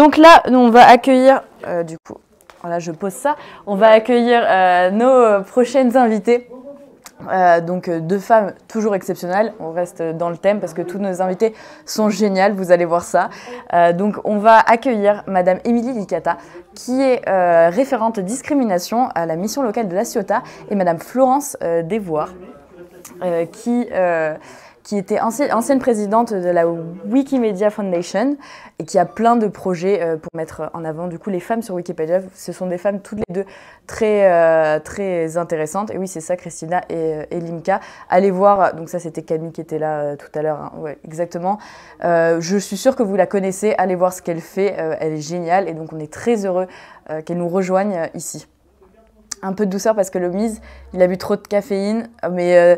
Donc là, nous, on va accueillir, du coup, voilà, je pose ça, on va accueillir nos prochaines invitées. Donc deux femmes toujours exceptionnelles, on reste dans le thème parce que tous nos invités sont géniales, vous allez voir ça. Donc on va accueillir Madame Émilie Licata qui est référente discrimination à la mission locale de La Ciotat et Madame Florence Desvoirs qui était ancienne présidente de la Wikimedia Foundation et qui a plein de projets pour mettre en avant du coup les femmes sur Wikipédia. Ce sont des femmes toutes les deux très intéressantes. Et oui, c'est ça, Christina et Limka. Allez voir, donc ça c'était Camille qui était là tout à l'heure, hein. Ouais, exactement. Je suis sûre que vous la connaissez, allez voir ce qu'elle fait, elle est géniale et donc on est très heureux qu'elle nous rejoigne ici. Un peu de douceur parce que le Mise, il a bu trop de caféine, mais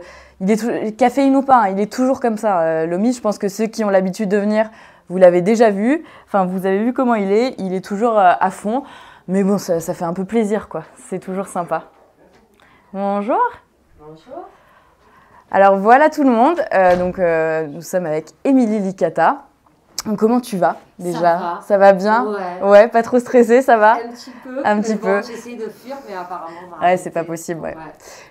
caféine ou pas, hein, il est toujours comme ça. Le Mise, je pense que ceux qui ont l'habitude de venir, vous l'avez déjà vu. Enfin, vous avez vu comment il est toujours à fond. Mais bon, ça fait un peu plaisir, quoi. C'est toujours sympa. Bonjour. Bonjour. Alors voilà tout le monde. Nous sommes avec Émilie Licata. Comment tu vas déjà? Ça va bien? Ouais, pas trop stressée, ça va? Un petit peu. Un petit peu. J'essaie de fuir, mais apparemment. Ouais, c'est pas possible, ouais.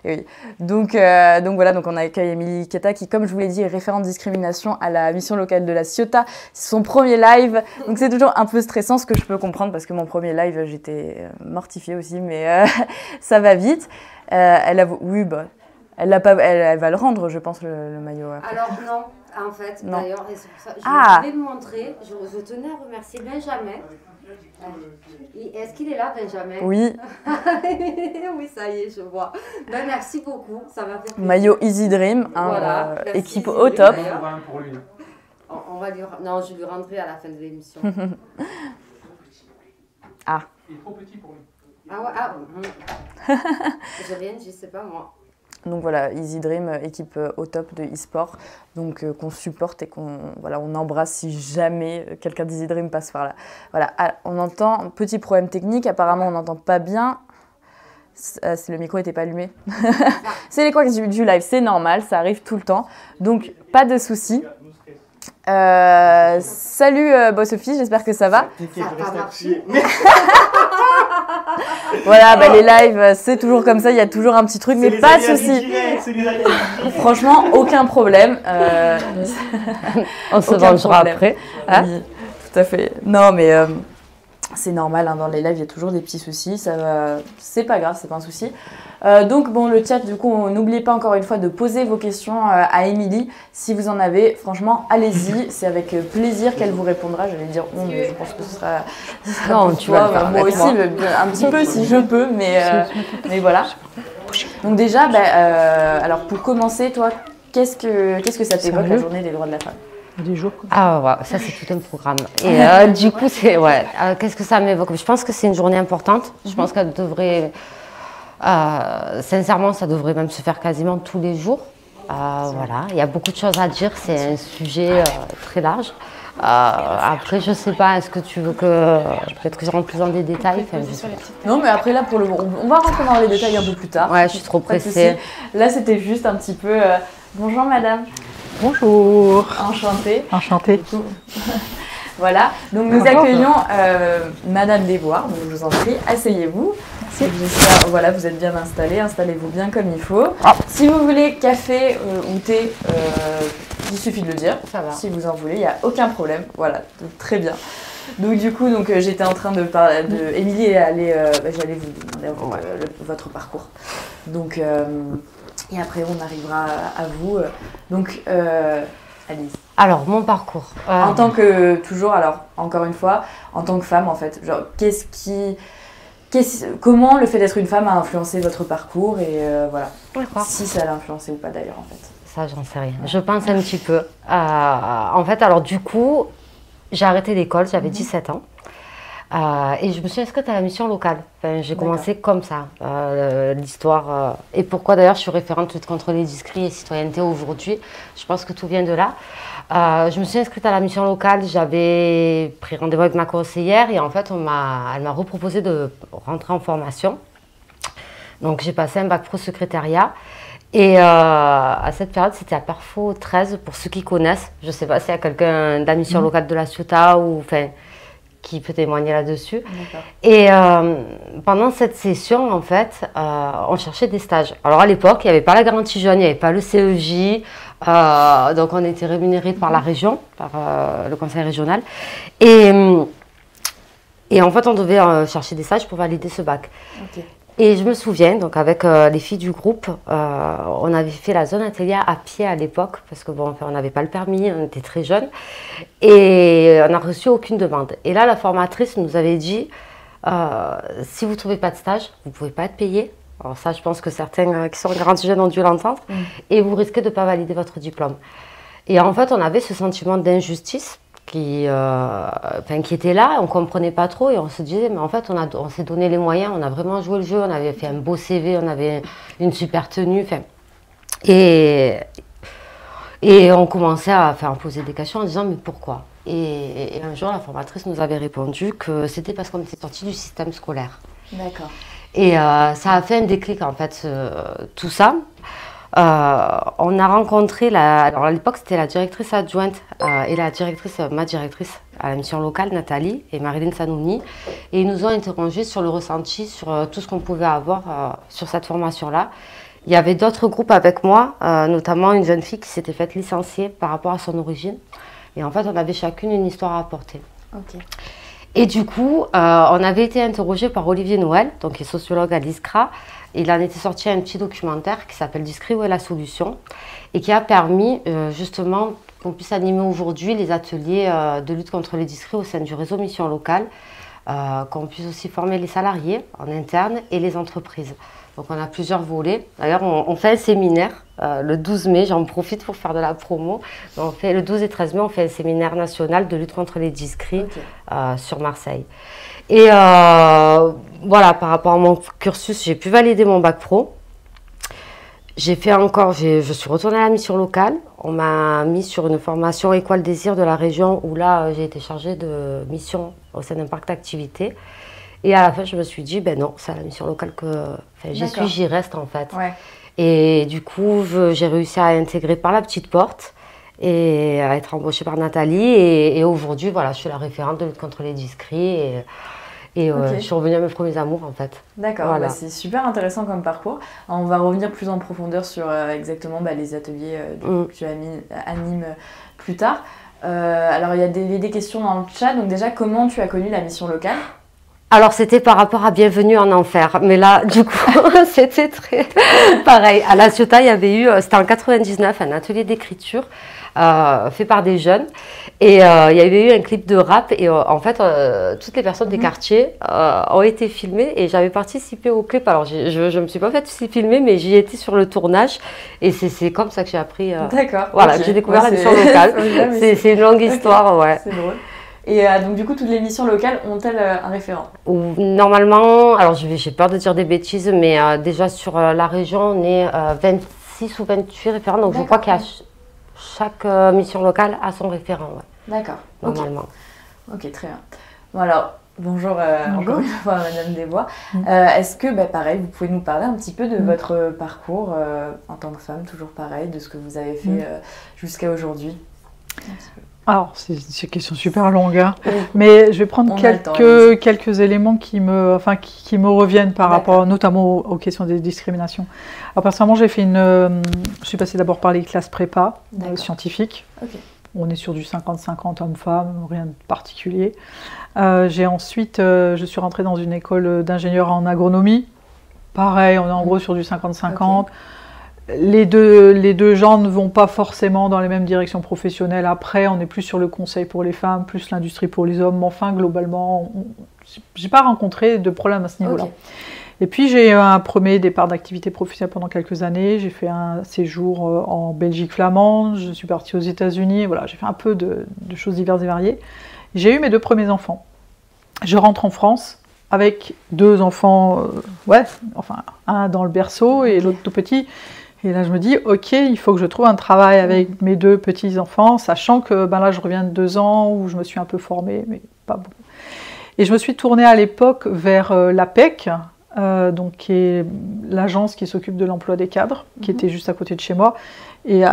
Et oui. Donc voilà, donc on accueille Émilie Licata qui, comme je vous l'ai dit, est référente discrimination à la mission locale de La Ciotat. C'est son premier live, donc c'est toujours un peu stressant, ce que je peux comprendre, parce que mon premier live, j'étais mortifiée aussi, mais ça va vite. Elle va le rendre, je pense, le maillot. Après. Alors non. En fait, d'ailleurs, et c'est pour ça je vais vous montrer. Je tenais à remercier Benjamin. Est-ce qu'il est là, Benjamin? Oui. Oui, ça y est, je vois. Ben, merci beaucoup, ça m'a fait plaisir. Maillot Easy Dream, hein, voilà, équipe au top. On va lui... Non, je lui rendrai à la fin de l'émission. Ah. Il est trop petit pour lui. Ah ouais, j'ai rien, je sais pas moi. Donc voilà, Easy Dream, équipe au top de e-sport, donc qu'on supporte et qu'on on embrasse si jamais quelqu'un d'Easy Dream passe par là. Voilà, on entend un petit problème technique, apparemment on n'entend pas bien. Le micro n'était pas allumé. C'est les couacs du live, c'est normal, ça arrive tout le temps, donc pas de soucis. Salut Sophie, j'espère que ça va. Voilà, les lives, c'est toujours comme ça, il y a toujours un petit truc, mais pas de souci. Franchement, aucun problème. On se vengera après. Hein? Oui, tout à fait. Non, mais c'est normal, hein, dans les lives, il y a toujours des petits soucis. C'est pas grave, c'est pas un souci. Donc, bon, le chat, du coup, n'oubliez pas encore une fois de poser vos questions à Émilie. Si vous en avez, franchement, allez-y. C'est avec plaisir qu'elle vous répondra. J'allais dire mais je pense que ce sera... Non, tu vas le faire moi aussi, un petit peu si je peux, mais voilà. Donc déjà, alors pour commencer, toi, qu'est-ce que ça t'évoque la journée des droits de la femme? Des jours comme ça. Ah ouais, ça c'est tout un programme. Et du coup, c'est qu'est-ce que ça m'évoque? Je pense que c'est une journée importante. Je pense qu'elle devrait... sincèrement, ça devrait même se faire quasiment tous les jours. Voilà, il y a beaucoup de choses à dire, c'est un sujet très large. Après, je sais pas, est-ce que tu veux que... Peut-être que je rentre plus dans des détails, je sais pas. Non, mais après là, on va rentrer dans les détails un peu plus tard. Ouais, je suis trop pressée. Là, c'était juste un petit peu... Bonjour madame. Bonjour. Enchantée. Enchantée. Voilà, donc nous accueillons Madame Desvoirs, donc je vous en prie, asseyez-vous. J'espère, voilà, vous êtes bien installés, installez-vous bien comme il faut. Si vous voulez café ou thé, il suffit de le dire. Ça va. Si vous en voulez, il n'y a aucun problème. Voilà, donc, très bien. Donc du coup, j'étais en train de parler de Émilie et j'allais vous demander votre parcours. Donc, et après on arrivera à vous. Donc, Alice. Alors, mon parcours. En tant que, toujours, alors, encore une fois, en tant que femme, en fait, genre, comment le fait d'être une femme a influencé votre parcours et voilà. Si ça l'a influencé ou pas d'ailleurs, en fait. Ça, j'en sais rien. Je pense un petit peu. En fait, alors du coup, j'ai arrêté l'école, j'avais 17 ans. Et je me suis inscrite à la mission locale. Enfin, j'ai commencé comme ça, l'histoire. Et pourquoi d'ailleurs je suis référente lutte contre les discriminations et citoyenneté aujourd'hui. Je pense que tout vient de là. Je me suis inscrite à la mission locale, j'avais pris rendez-vous avec ma conseillère et en fait elle m'a reproposé de rentrer en formation. Donc j'ai passé un bac pro secrétariat. Et à cette période, c'était à Perfo 13, pour ceux qui connaissent. Je ne sais pas s'il y a quelqu'un de la mission locale de La Ciotat ou... Enfin, qui peut témoigner là-dessus. Et pendant cette session, en fait, on cherchait des stages. Alors à l'époque, il n'y avait pas la garantie jeune, il n'y avait pas le CEJ, donc on était rémunéré par la région, par le conseil régional. Et en fait, on devait chercher des stages pour valider ce bac. Et je me souviens, donc avec les filles du groupe, on avait fait la zone atelier à pied à l'époque, parce que bon, enfin, on n'avait pas le permis, on était très jeunes, et on n'a reçu aucune demande. Et là, la formatrice nous avait dit, si vous ne trouvez pas de stage, vous ne pouvez pas être payé. Alors ça, je pense que certains qui sont garantis jeunes ont dû l'entendre, et vous risquez de ne pas valider votre diplôme. Et en fait, on avait ce sentiment d'injustice qui était là, on ne comprenait pas trop et on se disait, mais en fait, on s'est donné les moyens, on a vraiment joué le jeu, on avait fait un beau CV, on avait une super tenue, et on commençait à poser des questions en disant, mais pourquoi? Et un jour, la formatrice nous avait répondu que c'était parce qu'on était sorti du système scolaire. D'accord. Et ça a fait un déclic, en fait, tout ça. On a rencontré, alors à l'époque c'était la directrice adjointe et ma directrice à la mission locale, Nathalie et Marilyn Sanouni, et ils nous ont interrogés sur le ressenti, sur tout ce qu'on pouvait avoir sur cette formation-là. Il y avait d'autres groupes avec moi, notamment une jeune fille qui s'était faite licencier par rapport à son origine, et en fait on avait chacune une histoire à apporter. Et du coup, on avait été interrogés par Olivier Noël, donc qui est sociologue à l'ISCRA. Il en était sorti un petit documentaire qui s'appelle Discret, où est la solution, et qui a permis justement qu'on puisse animer aujourd'hui les ateliers de lutte contre les discrits au sein du réseau Mission Locale, qu'on puisse aussi former les salariés en interne et les entreprises. Donc on a plusieurs volets. D'ailleurs, on fait un séminaire le 12 mai, j'en profite pour faire de la promo. On fait, le 12 et 13 mai, on fait un séminaire national de lutte contre les discrits sur Marseille. Et voilà, par rapport à mon cursus, j'ai pu valider mon bac pro. Je suis retournée à la mission locale. On m'a mis sur une formation École Désir de la région où là, j'ai été chargée de mission au sein d'un parc d'activité. Et à la fin, je me suis dit, ben non, c'est à la mission locale que j'y reste en fait. Et du coup, j'ai réussi à intégrer par la petite porte et à être embauchée par Nathalie. Et aujourd'hui, voilà, je suis la référente de lutte contre les discrits. Et je suis revenue à mes premiers amours en fait. D'accord, voilà. C'est super intéressant comme parcours. On va revenir plus en profondeur sur exactement les ateliers que tu animes plus tard. Alors il y a des questions dans le chat. Donc déjà, comment tu as connu la mission locale? Alors c'était par rapport à Bienvenue en Enfer, mais là du coup c'était très pareil. À La Ciotat, il y avait eu, c'était en 99, un atelier d'écriture fait par des jeunes, et il y avait eu un clip de rap, et en fait toutes les personnes des quartiers ont été filmées, et j'avais participé au clip. Alors je me suis pas fait filmer, mais j'y étais sur le tournage, et c'est comme ça que j'ai appris. D'accord. Voilà, j'ai découvert la mission locale. C'est une longue histoire, ouais. C'est drôle. Et donc du coup, toutes les missions locales ont-elles un référent? Normalement, alors j'ai peur de dire des bêtises, mais déjà sur la région, on est 26 ou 28 référents, donc je crois qu'il y a chaque mission locale a son référent. D'accord. Normalement. Ok, très bien. Bon alors, bonjour. Encore une fois Madame Desbois. Est-ce que, pareil, vous pouvez nous parler un petit peu de votre parcours en tant que femme, toujours pareil, de ce que vous avez fait jusqu'à aujourd'hui? Alors, c'est une question super longue, hein. Mais je vais prendre quelques éléments qui me reviennent par rapport notamment aux questions des discriminations. Alors, personnellement, je suis passée d'abord par les classes prépa scientifiques. On est sur du 50-50 hommes-femmes, rien de particulier. Je suis rentrée dans une école d'ingénieur en agronomie. Pareil, on est en gros sur du 50-50. Les deux genres ne vont pas forcément dans les mêmes directions professionnelles. Après, on est plus sur le conseil pour les femmes, plus l'industrie pour les hommes. Mais enfin, globalement, j'ai pas rencontré de problème à ce niveau-là. Et puis, j'ai eu un premier départ d'activité professionnelle pendant quelques années. J'ai fait un séjour en Belgique flamande. Je suis partie aux États-Unis. Voilà, j'ai fait un peu de choses diverses et variées. J'ai eu mes 2 premiers enfants. Je rentre en France avec 2 enfants, un dans le berceau et l'autre tout petit. Et là, je me dis, ok, il faut que je trouve un travail avec mes 2 petits-enfants, sachant que là, je reviens de 2 ans où je me suis un peu formée, mais pas beaucoup. Et je me suis tournée à l'époque vers l'APEC, donc qui est l'agence qui s'occupe de l'emploi des cadres, qui était juste à côté de chez moi, et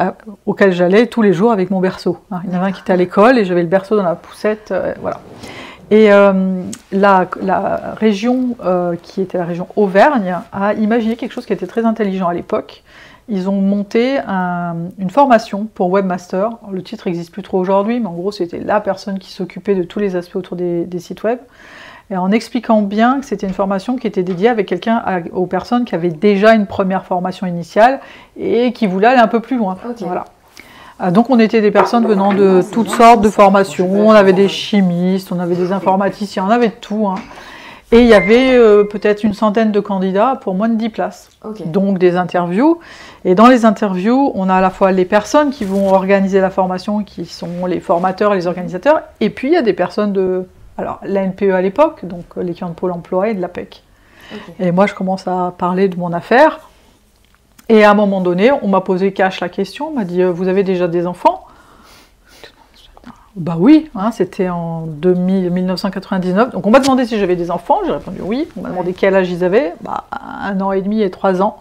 auquel j'allais tous les jours avec mon berceau. Il y en avait un qui était à l'école et j'avais le berceau dans la poussette, voilà. Et la région, qui était la région Auvergne, a imaginé quelque chose qui était très intelligent à l'époque. Ils ont monté une formation pour webmaster. Alors, le titre n'existe plus trop aujourd'hui, mais en gros, c'était la personne qui s'occupait de tous les aspects autour des sites web. Et en expliquant bien que c'était une formation qui était dédiée avec aux personnes qui avaient déjà une première formation initiale et qui voulaient aller un peu plus loin. Okay. Voilà. Donc on était des personnes venant de toutes sortes de formations. On avait des chimistes, on avait des informaticiens, on avait de tout. Hein. Et il y avait peut-être une centaine de candidats pour moins de 10 places. Okay. Donc des interviews. Et dans les interviews, on a à la fois les personnes qui vont organiser la formation, qui sont les formateurs et les organisateurs. Et puis il y a des personnes de la NPE à l'époque, donc l'équivalent de Pôle emploi et de l'APEC. Okay. Et moi, je commence à parler de mon affaire. Et à un moment donné, on m'a posé cash la question. On m'a dit, vous avez déjà des enfants? Bah oui, hein, c'était en 1999. Donc on m'a demandé si j'avais des enfants. J'ai répondu oui. On m'a demandé quel âge ils avaient. 1 an et demi et 3 ans.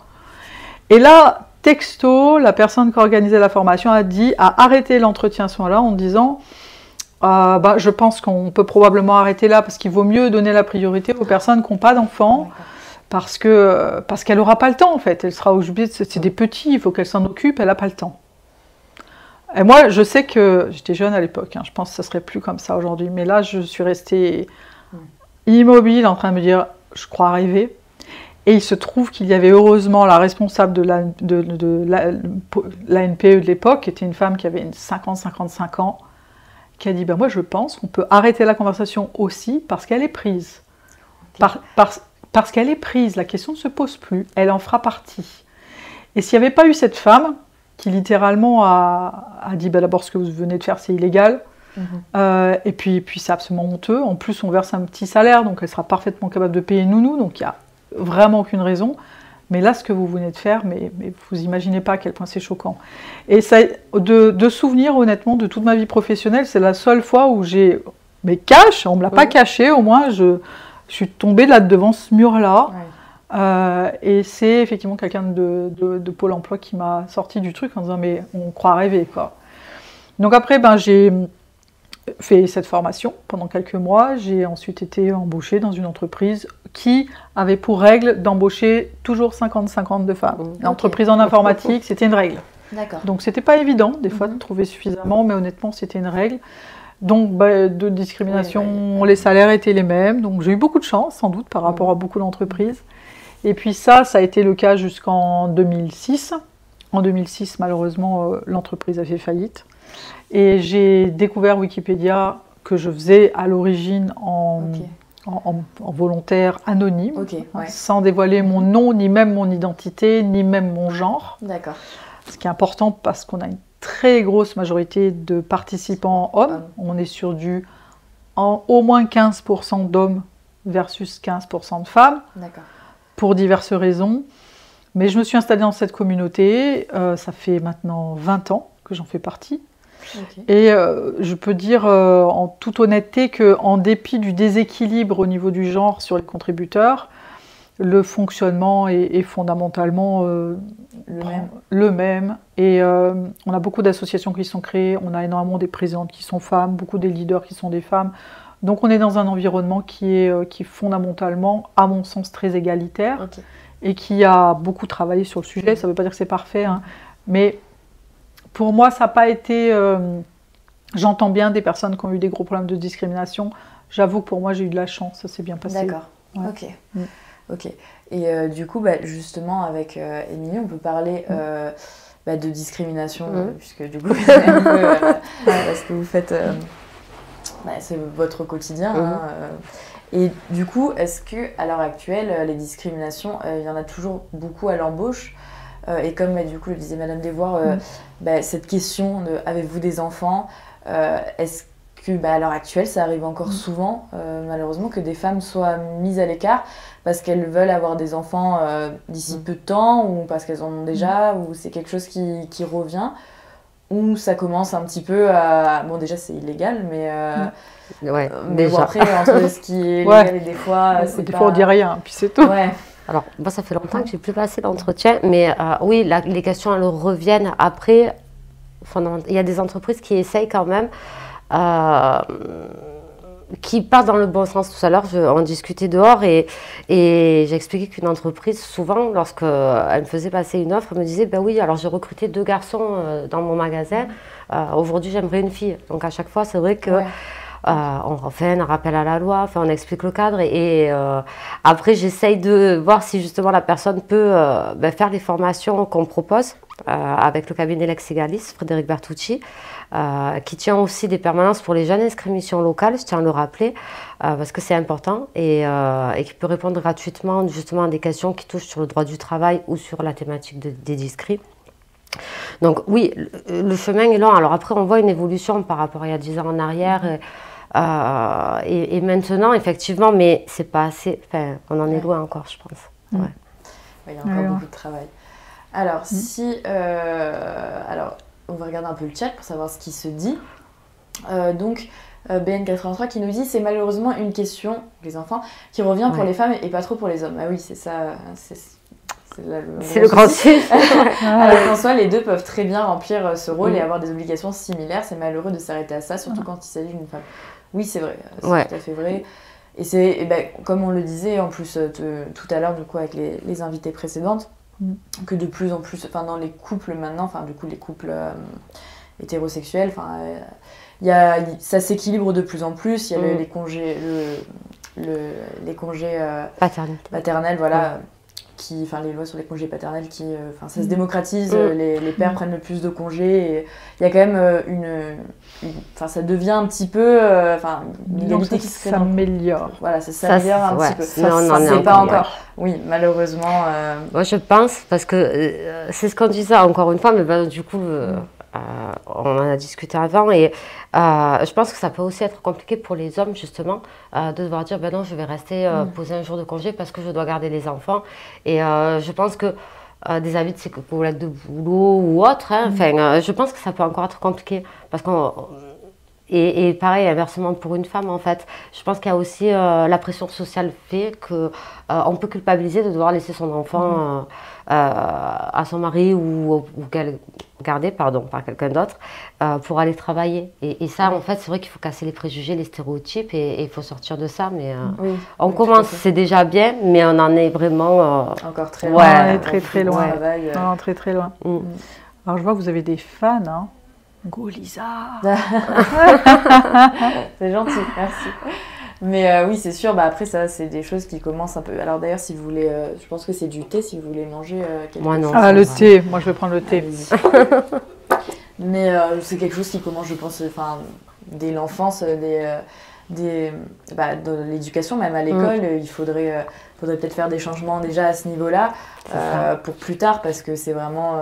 Et là, texto, la personne qui organisait la formation a arrêté l'entretien à ce moment-là en disant... je pense qu'on peut probablement arrêter là parce qu'il vaut mieux donner la priorité aux personnes qui n'ont pas d'enfants parce qu'elle n'aura pas le temps en fait. Elle sera obligée, c'est des petits, il faut qu'elle s'en occupe, elle n'a pas le temps. Et moi, je sais que j'étais jeune à l'époque, hein, je pense que ça serait plus comme ça aujourd'hui, mais là, je suis restée immobile en train de me dire, je crois rêver. Et il se trouve qu'il y avait heureusement la responsable de la NPE de l'époque, qui était une femme qui avait 50-55 ans, qui a dit, moi je pense qu'on peut arrêter la conversation aussi parce qu'elle est prise. Okay. Parce qu'elle est prise, la question ne se pose plus, elle en fera partie. Et s'il n'y avait pas eu cette femme, qui littéralement a dit, d'abord ce que vous venez de faire c'est illégal, et puis c'est absolument honteux, en plus on verse un petit salaire, donc elle sera parfaitement capable de payer nounou, donc il n'y a vraiment aucune raison. Mais là, ce que vous venez de faire, mais vous imaginez pas à quel point c'est choquant. Et ça, de souvenir, honnêtement, de toute ma vie professionnelle, c'est la seule fois où j'ai... Mais cache, on ne me l'a pas caché, au moins, je suis tombée là devant ce mur-là. Ouais. Et c'est effectivement quelqu'un de Pôle emploi qui m'a sorti du truc en disant, mais on croit rêver, quoi. Donc après, j'ai fait cette formation pendant quelques mois. J'ai ensuite été embauchée dans une entreprise qui avait pour règle d'embaucher toujours 50-50 de femmes. Okay. L'entreprise en informatique, c'était une règle. Donc c'était pas évident des fois de trouver suffisamment, mais honnêtement c'était une règle. Donc de discrimination, les salaires étaient les mêmes. Donc j'ai eu beaucoup de chance sans doute par rapport à beaucoup d'entreprises. Et puis ça a été le cas jusqu'en 2006. En 2006, malheureusement, l'entreprise a fait faillite. Et j'ai découvert Wikipédia que je faisais à l'origine en volontaire anonyme, sans dévoiler mon nom, ni même mon identité, ni même mon genre. D'accord. Ce qui est important parce qu'on a une très grosse majorité de participants hommes. On est sur au moins 15% d'hommes versus 15% de femmes, pour diverses raisons. Mais je me suis installée dans cette communauté, ça fait maintenant 20 ans que j'en fais partie. Et je peux dire en toute honnêteté qu'en dépit du déséquilibre au niveau du genre sur les contributeurs, le fonctionnement est fondamentalement le même. Et on a beaucoup d'associations qui sont créées, on a énormément des présidentes qui sont femmes, beaucoup des leaders qui sont des femmes. Donc on est dans un environnement qui est fondamentalement, à mon sens, très égalitaire et qui a beaucoup travaillé sur le sujet. Ça ne veut pas dire que c'est parfait, hein, mais pour moi, ça n'a pas été... j'entends bien des personnes qui ont eu des gros problèmes de discrimination. J'avoue que pour moi, j'ai eu de la chance, ça s'est bien passé. D'accord, ok. Et du coup, justement, avec Émilie, on peut parler de discrimination, puisque du coup, c'est un peu ce que vous faites, c'est votre quotidien. Hein, et du coup, est-ce qu'à l'heure actuelle, les discriminations, il y en a toujours beaucoup à l'embauche? Et comme du coup le disait Madame Desvoirs, cette question de avez-vous des enfants, est-ce que à l'heure actuelle ça arrive encore souvent malheureusement que des femmes soient mises à l'écart parce qu'elles veulent avoir des enfants d'ici peu de temps ou parce qu'elles en ont déjà ou c'est quelque chose qui revient ou ça commence un petit peu à... Bon déjà c'est illégal mais déjà. Bon, après entre ce qui est illégal et des fois c'est des fois on dit rien puis c'est tout. Alors, moi, ça fait longtemps que je n'ai plus passé l'entretien, mais oui, les questions, elles reviennent après. Il y a des entreprises qui essayent quand même qui part dans le bon sens. Tout à l'heure, on discutait dehors et j'ai expliqué qu'une entreprise, souvent, lorsqu'elle me faisait passer une offre, elle me disait, ben oui, alors j'ai recruté 2 garçons dans mon magasin, aujourd'hui j'aimerais une fille. Donc à chaque fois, c'est vrai que on fait un rappel à la loi, on explique le cadre et après j'essaye de voir si justement la personne peut faire les formations qu'on propose avec le cabinet Lexigalis, Frédéric Bertucci, qui tient aussi des permanences pour les jeunes inscrits mission locale, je tiens à le rappeler, parce que c'est important et qui peut répondre gratuitement justement à des questions qui touchent sur le droit du travail ou sur la thématique des discrits. Donc oui, le chemin est long. Alors après, on voit une évolution par rapport à il y a 10 ans en arrière. Et maintenant, effectivement, mais c'est pas assez. Enfin, on en est loin encore, je pense. Ouais. Il y a encore beaucoup de travail. Alors, alors, on va regarder un peu le chat pour savoir ce qui se dit. Donc, BN83 qui nous dit c'est malheureusement une question, les enfants, qui revient pour les femmes et pas trop pour les hommes. Ah oui, c'est ça. C'est le grand sujet. Alors qu'en soi, les deux peuvent très bien remplir ce rôle et avoir des obligations similaires. C'est malheureux de s'arrêter à ça, surtout quand il s'agit d'une femme. Oui, c'est vrai, c'est tout à fait vrai. Et c'est, comme on le disait en plus tout à l'heure, du coup, avec les invitées précédentes, que de plus en plus, dans les couples maintenant, du coup, les couples hétérosexuels, ça s'équilibre de plus en plus. Il y a les congés, les congés paternels, voilà. Les lois sur les congés paternels ça se démocratise, les pères prennent le plus de congés et il y a quand même ça devient un petit peu une égalité qui s'améliore. Voilà, ça s'améliore un petit peu. C'est pas encore. Oui, malheureusement. Moi je pense, parce que c'est ce qu'on disait encore une fois, mais du coup on en a discuté avant et je pense que ça peut aussi être compliqué pour les hommes justement de devoir dire non, je vais rester poser un jour de congé parce que je dois garder les enfants et je pense que des avis de ses collègues de boulot ou autre, je pense que ça peut encore être compliqué parce qu'on et pareil, inversement pour une femme en fait. Je pense qu'il y a aussi la pression sociale fait qu'on peut culpabiliser de devoir laisser son enfant à son mari ou garder par quelqu'un d'autre pour aller travailler. Et ça, en fait, c'est vrai qu'il faut casser les préjugés, les stéréotypes et il faut sortir de ça. Mais on commence, c'est déjà bien, mais on en est vraiment... encore très loin. On est très très loin. Très très loin. Alors je vois que vous avez des fans, hein. Go Lisa. C'est gentil, merci. Mais oui, c'est sûr, après ça, c'est des choses qui commencent un peu... Alors d'ailleurs, si vous voulez, je pense que c'est du thé, si vous voulez manger quelque chose. Ah, le thé, moi je vais prendre le thé. Mais c'est quelque chose qui commence, je pense, dès l'enfance, de l'éducation, même à l'école, il faudrait peut-être faire des changements déjà à ce niveau-là, pour plus tard, parce que c'est vraiment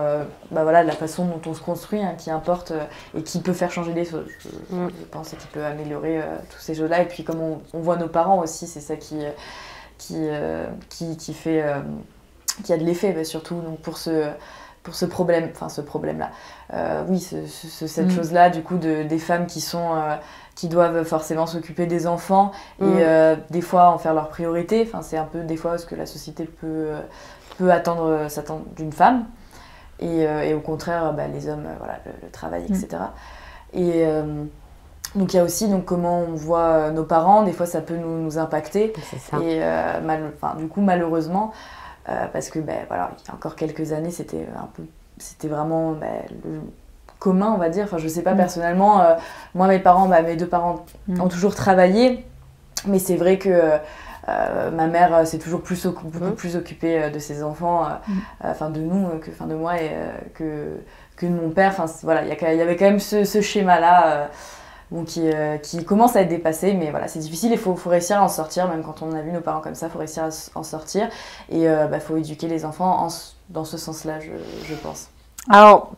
la façon dont on se construit qui importe et qui peut faire changer des choses, je pense, et qui peut améliorer toutes ces choses-là. Et puis comme on voit nos parents aussi, c'est ça qui fait, qui a de l'effet, surtout donc pour ce problème-là. Oui, cette chose-là, du coup, des femmes qui doivent forcément s'occuper des enfants et des fois en faire leur priorité. C'est un peu des fois ce que la société peut s'attendre d'une femme. Et au contraire, les hommes, le travail, etc. Et donc il y a aussi comment on voit nos parents. Des fois, ça peut nous impacter. C'est ça. Et du coup, malheureusement, parce que il y a encore quelques années, c'était vraiment le commun, on va dire. Je sais pas, personnellement, moi, mes deux parents ont toujours travaillé, mais c'est vrai que ma mère s'est toujours beaucoup plus occupée de ses enfants, de nous, de moi et que de mon père. Il y avait quand même ce schéma-là qui commence à être dépassé, mais c'est difficile, il faut réussir à en sortir, même quand on a vu nos parents comme ça, il faut réussir à en sortir et faut éduquer les enfants dans ce sens-là, je pense. Alors,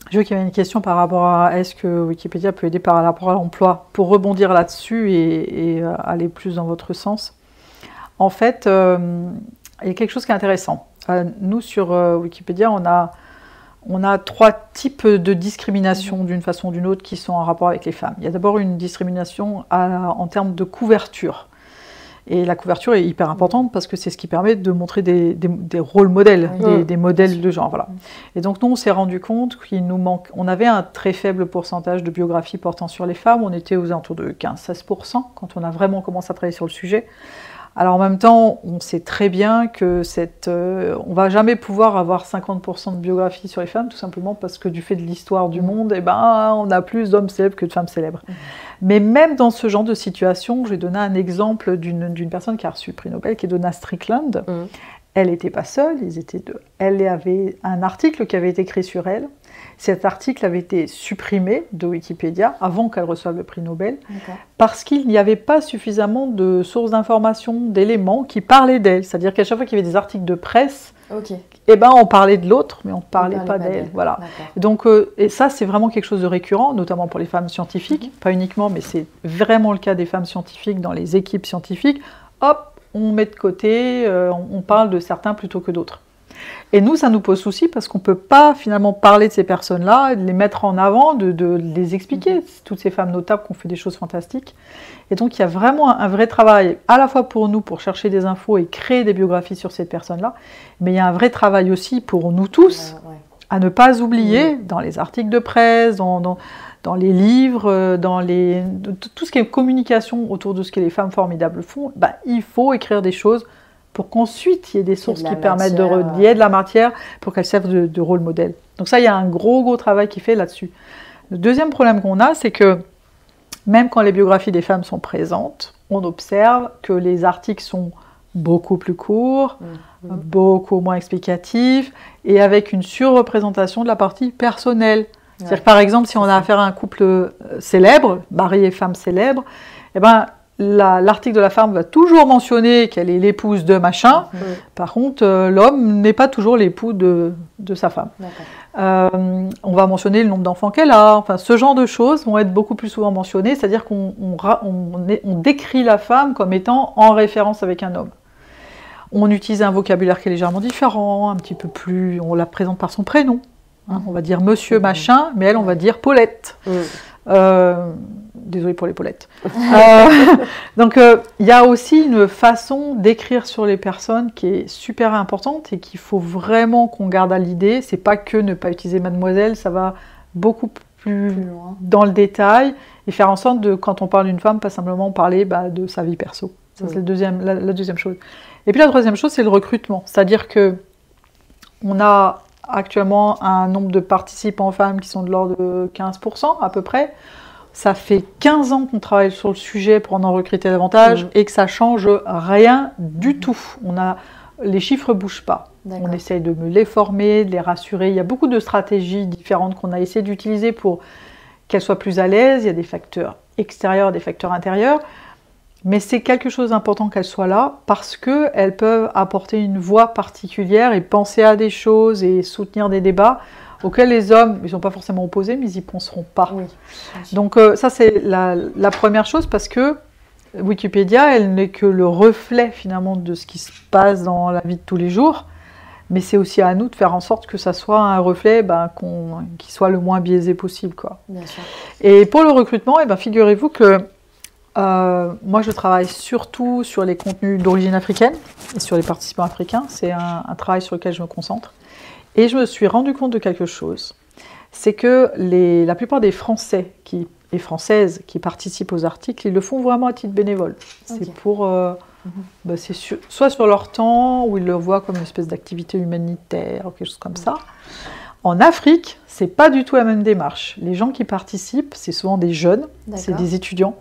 je vois qu'il y avait une question par rapport à est-ce que Wikipédia peut aider par rapport à l'emploi. Pour rebondir là-dessus et aller plus dans votre sens, en fait, il y a quelque chose qui est intéressant. Nous, sur Wikipédia, on a 3 types de discrimination d'une façon ou d'une autre qui sont en rapport avec les femmes. Il y a d'abord une discrimination en termes de couverture. Et la couverture est hyper importante parce que c'est ce qui permet de montrer des rôles modèles, des modèles de genre. Voilà. Et donc nous, on s'est rendu compte qu'il nous manque. On avait un très faible pourcentage de biographies portant sur les femmes. On était aux alentours de 15-16% quand on a vraiment commencé à travailler sur le sujet. Alors en même temps, on sait très bien que on va jamais pouvoir avoir 50% de biographies sur les femmes, tout simplement parce que du fait de l'histoire du monde, on a plus d'hommes célèbres que de femmes célèbres. Mais même dans ce genre de situation, je vais donner un exemple d'une personne qui a reçu le prix Nobel, qui est Donna Strickland. Elle n'était pas seule, ils étaient deux. Elle avait un article qui avait été écrit sur elle. Cet article avait été supprimé de Wikipédia avant qu'elle reçoive le prix Nobel, parce qu'il n'y avait pas suffisamment de sources d'informations, d'éléments qui parlaient d'elle. C'est-à-dire qu'à chaque fois qu'il y avait des articles de presse, on parlait de l'autre, mais on ne parlait pas d'elle. Voilà. Donc, et ça, c'est vraiment quelque chose de récurrent, notamment pour les femmes scientifiques, pas uniquement, mais c'est vraiment le cas des femmes scientifiques dans les équipes scientifiques. Hop, on met de côté, on parle de certains plutôt que d'autres. Et nous, ça nous pose souci parce qu'on ne peut pas finalement parler de ces personnes-là, de les mettre en avant, de les expliquer, toutes ces femmes notables qui ont fait des choses fantastiques. Et donc, il y a vraiment un vrai travail, à la fois pour nous, pour chercher des infos et créer des biographies sur ces personnes-là, mais il y a un vrai travail aussi pour nous tous, à ne pas oublier dans les articles de presse, dans les livres, tout ce qui est communication autour de ce que les femmes formidables font, il faut écrire des choses pour qu'ensuite il y ait des sources qui permettent d'y de la matière pour qu'elles servent de rôle modèle. Donc ça, il y a un gros travail qui est fait là-dessus. Le deuxième problème qu'on a, c'est que même quand les biographies des femmes sont présentes, on observe que les articles sont beaucoup plus courts, beaucoup moins explicatifs, et avec une surreprésentation de la partie personnelle. C'est-à-dire que par exemple, si on a affaire à un couple célèbre, mari et femme célèbre, l'article de la femme va toujours mentionner qu'elle est l'épouse de machin. Par contre, l'homme n'est pas toujours l'époux de sa femme. On va mentionner le nombre d'enfants qu'elle a. Enfin, ce genre de choses vont être beaucoup plus souvent mentionnées, c'est-à-dire qu'on décrit la femme comme étant en référence avec un homme. On utilise un vocabulaire qui est légèrement différent, un petit peu plus... On la présente par son prénom. On va dire monsieur machin, mais elle, on va dire Paulette. Désolée pour les Paulettes. Donc, il y a aussi une façon d'écrire sur les personnes qui est super importante et qu'il faut vraiment qu'on garde à l'idée. C'est pas que ne pas utiliser mademoiselle, ça va beaucoup plus loin dans le détail et faire en sorte de, quand on parle d'une femme, pas simplement parler de sa vie perso. Ça, c'est la deuxième chose. Et puis la troisième chose, c'est le recrutement. C'est-à-dire que on a actuellement un nombre de participants femmes qui sont de l'ordre de 15% à peu près. Ça fait 15 ans qu'on travaille sur le sujet pour en recruter davantage et que ça change rien du tout. Les chiffres ne bougent pas. On essaye de les former, de les rassurer. Il y a beaucoup de stratégies différentes qu'on a essayé d'utiliser pour qu'elles soient plus à l'aise. Il y a des facteurs extérieurs, des facteurs intérieurs. Mais c'est quelque chose d'important qu'elles soient là parce qu'elles peuvent apporter une voix particulière et penser à des choses et soutenir des débats auxquels les hommes, ils ne sont pas forcément opposés, mais ils n'y penseront pas. Donc ça, c'est la première chose parce que Wikipédia, elle n'est que le reflet finalement de ce qui se passe dans la vie de tous les jours, mais c'est aussi à nous de faire en sorte que ça soit un reflet qui soit le moins biaisé possible, quoi. Bien sûr. Et pour le recrutement, figurez-vous que moi, je travaille surtout sur les contenus d'origine africaine et sur les participants africains. C'est un travail sur lequel je me concentre. Et je me suis rendu compte de quelque chose. C'est que la plupart des Français et Françaises qui participent aux articles, ils le font vraiment à titre bénévole. C'est pour... soit sur leur temps, où ils le voient comme une espèce d'activité humanitaire ou quelque chose comme ça. En Afrique, c'est pas du tout la même démarche. Les gens qui participent, c'est souvent des jeunes, c'est des étudiants.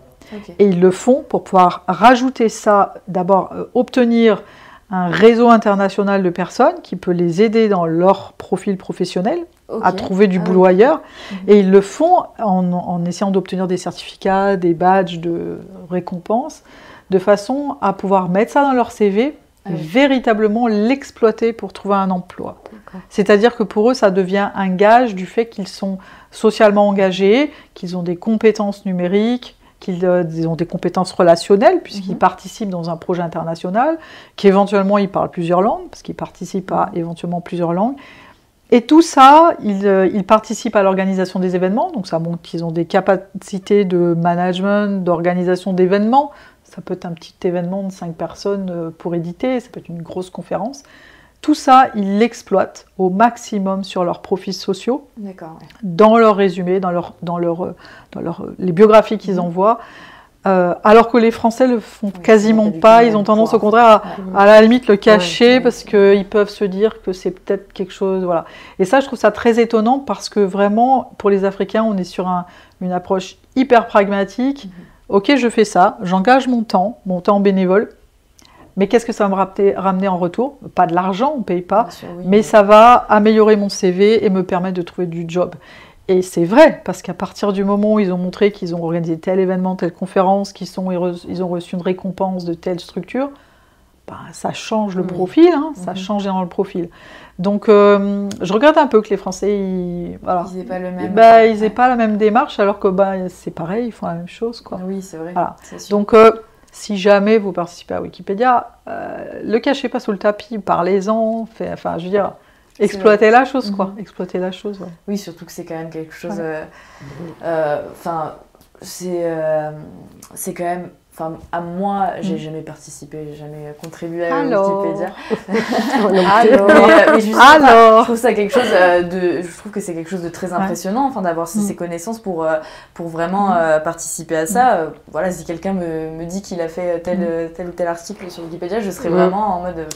Et ils le font pour pouvoir rajouter ça, d'abord obtenir un réseau international de personnes qui peut les aider dans leur profil professionnel à trouver du boulot ailleurs. Et ils le font en essayant d'obtenir des certificats, des badges de récompense, de façon à pouvoir mettre ça dans leur CV et véritablement l'exploiter pour trouver un emploi. C'est-à-dire que pour eux, ça devient un gage du fait qu'ils sont socialement engagés, qu'ils ont des compétences numériques, qu'ils ont des compétences relationnelles, puisqu'ils participent dans un projet international, qu'éventuellement ils parlent plusieurs langues, parce qu'ils participent à éventuellement plusieurs langues. Et tout ça, ils participent à l'organisation des événements, donc ça montre qu'ils ont des capacités de management, d'organisation d'événements. ça peut être un petit événement de 5 personnes pour éditer, ça peut être une grosse conférence. Tout ça, ils l'exploitent au maximum sur leurs profils sociaux, dans leur résumé, dans les biographies qu'ils envoient, alors que les Français le font quasiment pas. Ils ont tendance au contraire à la limite le cacher parce qu'ils peuvent se dire que c'est peut-être quelque chose. Voilà. Et ça, je trouve ça très étonnant parce que vraiment, pour les Africains, on est sur une approche hyper pragmatique. Ok, je fais ça, j'engage mon temps bénévole. Mais qu'est-ce que ça va me ramener en retour? Pas de l'argent, on ne paye pas, mais ça va améliorer mon CV et me permettre de trouver du job. Et c'est vrai, parce qu'à partir du moment où ils ont montré qu'ils ont organisé tel événement, telle conférence, ils ont reçu une récompense de telle structure, ça change le profil, ça change dans le profil. Donc je regrette un peu que les Français, ils n'aient pas, pas la même démarche, alors que c'est pareil, ils font la même chose, quoi. Oui, c'est vrai. Voilà. C'est sûr. Donc si jamais vous participez à Wikipédia, le cachez pas sous le tapis, parlez-en, je veux dire, exploitez la chose, quoi. Exploitez la chose, ouais. Oui, surtout que c'est quand même quelque chose... c'est quand même... Enfin, à moi, j'ai jamais participé, j'ai jamais contribué à Wikipédia. Mais je trouve ça quelque chose je trouve que c'est quelque chose de très impressionnant, enfin, d'avoir ces connaissances pour vraiment participer à ça. Voilà, si quelqu'un me dit qu'il a fait tel ou tel article sur Wikipédia, je serais vraiment en mode.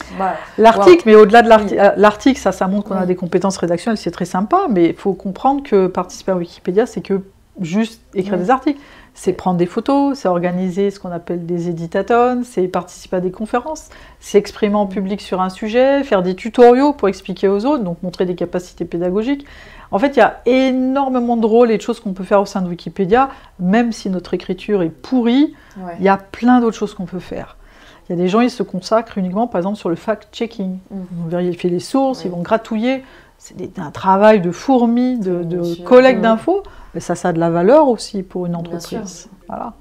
L'article, mais au-delà de l'article, ça montre qu'on a des compétences rédactionnelles, c'est très sympa, mais il faut comprendre que participer à Wikipédia, c'est que juste écrire des articles. C'est prendre des photos, c'est organiser ce qu'on appelle des editathons, c'est participer à des conférences, c'est exprimer en public sur un sujet, faire des tutoriaux pour expliquer aux autres, donc montrer des capacités pédagogiques. En fait, il y a énormément de rôles et de choses qu'on peut faire au sein de Wikipédia, même si notre écriture est pourrie, il y a plein d'autres choses qu'on peut faire. Il y a des gens, ils se consacrent uniquement, par exemple, sur le fact-checking. Ils vont vérifier les sources, ils vont gratouiller. C'est un travail de fourmi, de collecte d'infos. Mais ça a de la valeur aussi pour une entreprise. Voilà.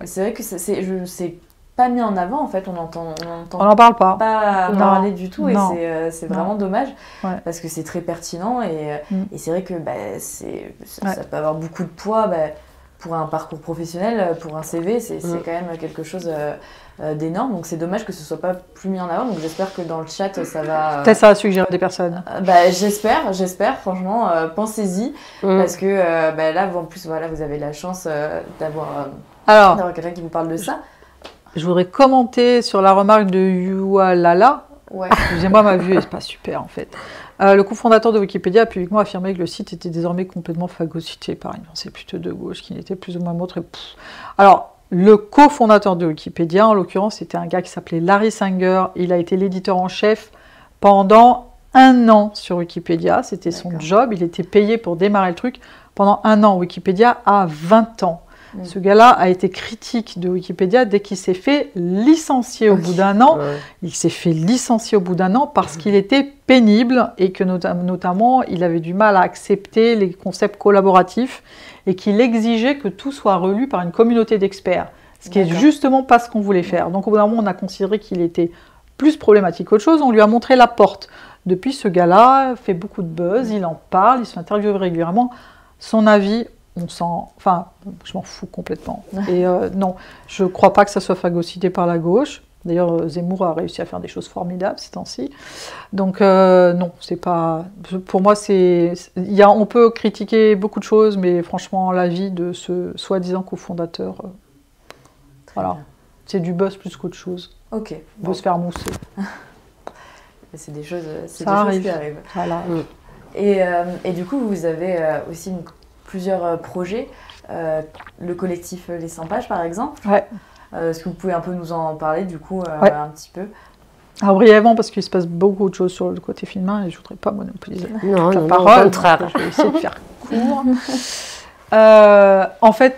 C'est vrai que c'est pas mis en avant, en fait. On n'en parle pas. Parler du tout. Non. Et c'est vraiment dommage. Parce que c'est très pertinent. Et c'est vrai que ça peut avoir beaucoup de poids pour un parcours professionnel, pour un CV. C'est quand même quelque chose d'énorme. Donc c'est dommage que ce soit pas plus mis en avant. Donc j'espère que dans le chat, ça va... Peut-être ça va suggérer des personnes. J'espère. Franchement, pensez-y. Parce que là, en plus, voilà, vous avez la chance d'avoir quelqu'un qui vous parle de ça. Je voudrais commenter sur la remarque de Yualala. Excusez-moi, ma vue n'est pas super, en fait. Le cofondateur de Wikipédia a publiquement affirmé que le site était désormais complètement phagocyté par une pensée plutôt de gauche qui n'était plus ou moins montrée. Alors, le cofondateur de Wikipédia, en l'occurrence, c'était un gars qui s'appelait Larry Sanger. Il a été l'éditeur en chef pendant 1 an sur Wikipédia. C'était son job. Il était payé pour démarrer le truc. Pendant 1 an, Wikipédia a 20 ans. Ce gars-là a été critique de Wikipédia dès qu'il s'est fait licencier au bout d'1 an. Il s'est fait licencier au bout d'1 an parce qu'il était pénible et que notamment il avait du mal à accepter les concepts collaboratifs et qu'il exigeait que tout soit relu par une communauté d'experts. Ce qui est justement pas ce qu'on voulait faire. Donc au bout d'un moment, on a considéré qu'il était plus problématique qu'autre chose. On lui a montré la porte. Depuis, ce gars-là fait beaucoup de buzz, il en parle, il se fait interviewer régulièrement. Son avis... je m'en fous complètement. Et non, je ne crois pas que ça soit phagocyté par la gauche. D'ailleurs, Zemmour a réussi à faire des choses formidables ces temps-ci. Donc, non, c'est pas... Pour moi, on peut critiquer beaucoup de choses, mais franchement, l'avis de ce soi-disant cofondateur, c'est du buzz plus qu'autre chose. Ok. Il veut se faire mousser. C'est des choses qui arrivent. Voilà. Et du coup, vous avez aussi plusieurs projets, le collectif Les 100 pages par exemple. Est-ce que vous pouvez un peu nous en parler du coup un petit peu? Alors brièvement, parce qu'il se passe beaucoup de choses sur le côté filmin et je ne voudrais pas monopoliser la parole. Au contraire. Je vais essayer de faire court. En fait,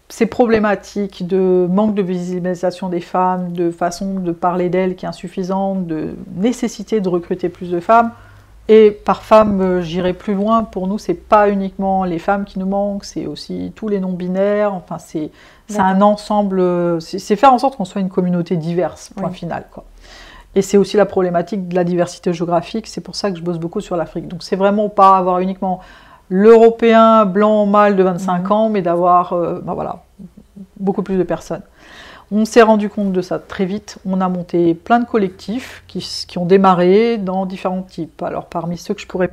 ces problématiques de manque de visibilisation des femmes, de façon de parler d'elles qui est insuffisante, de nécessité de recruter plus de femmes, et par femme, j'irai plus loin, pour nous, c'est pas uniquement les femmes qui nous manquent, c'est aussi tous les non-binaires, enfin c'est un ensemble, c'est faire en sorte qu'on soit une communauté diverse, point final, quoi. Et c'est aussi la problématique de la diversité géographique, c'est pour ça que je bosse beaucoup sur l'Afrique. Donc c'est vraiment pas avoir uniquement l'Européen blanc mâle de 25 ans, mais d'avoir beaucoup plus de personnes. On s'est rendu compte de ça très vite. On a monté plein de collectifs qui ont démarré dans différents types. Alors parmi ceux que je pourrais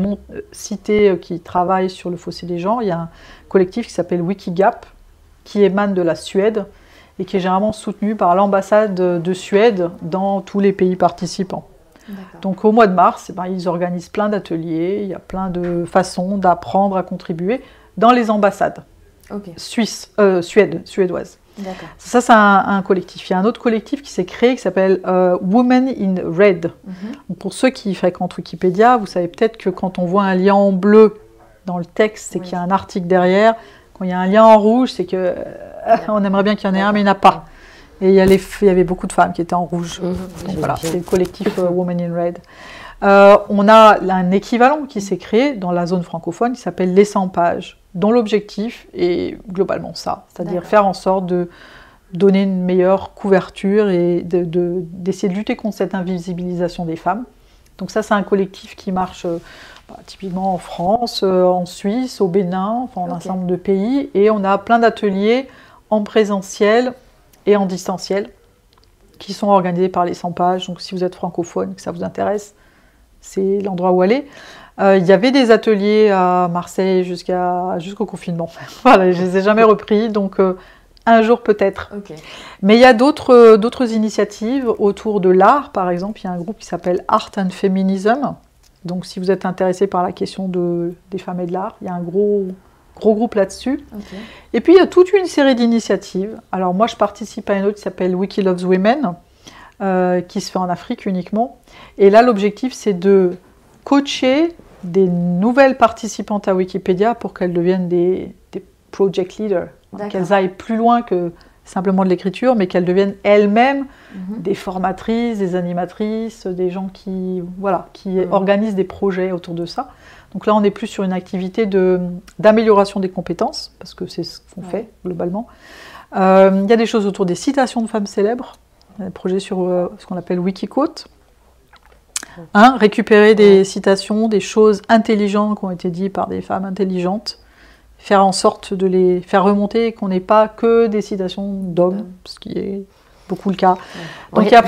citer qui travaillent sur le fossé des genres, il y a un collectif qui s'appelle Wikigap, qui émane de la Suède et qui est généralement soutenu par l'ambassade de Suède dans tous les pays participants. Donc au mois de mars, ils organisent plein d'ateliers, il y a plein de façons d'apprendre à contribuer dans les ambassades suédoises. Ça, c'est un collectif. Il y a un autre collectif qui s'est créé qui s'appelle Women in Red. Donc, pour ceux qui fréquentent Wikipédia, vous savez peut-être que quand on voit un lien en bleu dans le texte, c'est qu'il y a un article derrière. Quand il y a un lien en rouge, c'est que on aimerait bien qu'il y en ait un, mais il n'y en a pas. Et il y avait beaucoup de femmes qui étaient en rouge. Donc voilà, c'est le collectif Women in Red. On a un équivalent qui s'est créé dans la zone francophone qui s'appelle Les 100 pages, dont l'objectif est globalement ça, c'est-à-dire faire en sorte de donner une meilleure couverture et d'essayer de lutter contre cette invisibilisation des femmes. Donc ça, c'est un collectif qui marche typiquement en France, en Suisse, au Bénin, enfin en un certain nombre de pays, et on a plein d'ateliers en présentiel et en distanciel qui sont organisés par les 100 pages. Donc si vous êtes francophone, que ça vous intéresse, c'est l'endroit où aller. Il y avait des ateliers à Marseille jusqu'au confinement. Voilà, je ne les ai jamais repris, donc un jour peut-être. Mais il y a d'autres initiatives autour de l'art. Par exemple, il y a un groupe qui s'appelle Art and Feminism. Donc si vous êtes intéressé par la question des femmes et de l'art, il y a un gros groupe là-dessus. Et puis il y a toute une série d'initiatives. Alors moi je participe à une autre qui s'appelle Wiki Loves Women, qui se fait en Afrique uniquement. Et là l'objectif c'est de coacher des nouvelles participantes à Wikipédia pour qu'elles deviennent des project leaders, qu'elles aillent plus loin que simplement de l'écriture, mais qu'elles deviennent elles-mêmes des formatrices, des animatrices, des gens qui organisent des projets autour de ça. Donc là, on est plus sur une activité d'amélioration des compétences, parce que c'est ce qu'on fait globalement. Il y a des choses autour des citations de femmes célèbres, un projet sur ce qu'on appelle Wikiquote. Récupérer des citations, des choses intelligentes qui ont été dites par des femmes intelligentes, faire en sorte de les faire remonter, qu'on n'ait pas que des citations d'hommes, ce qui est beaucoup le cas. Donc il y a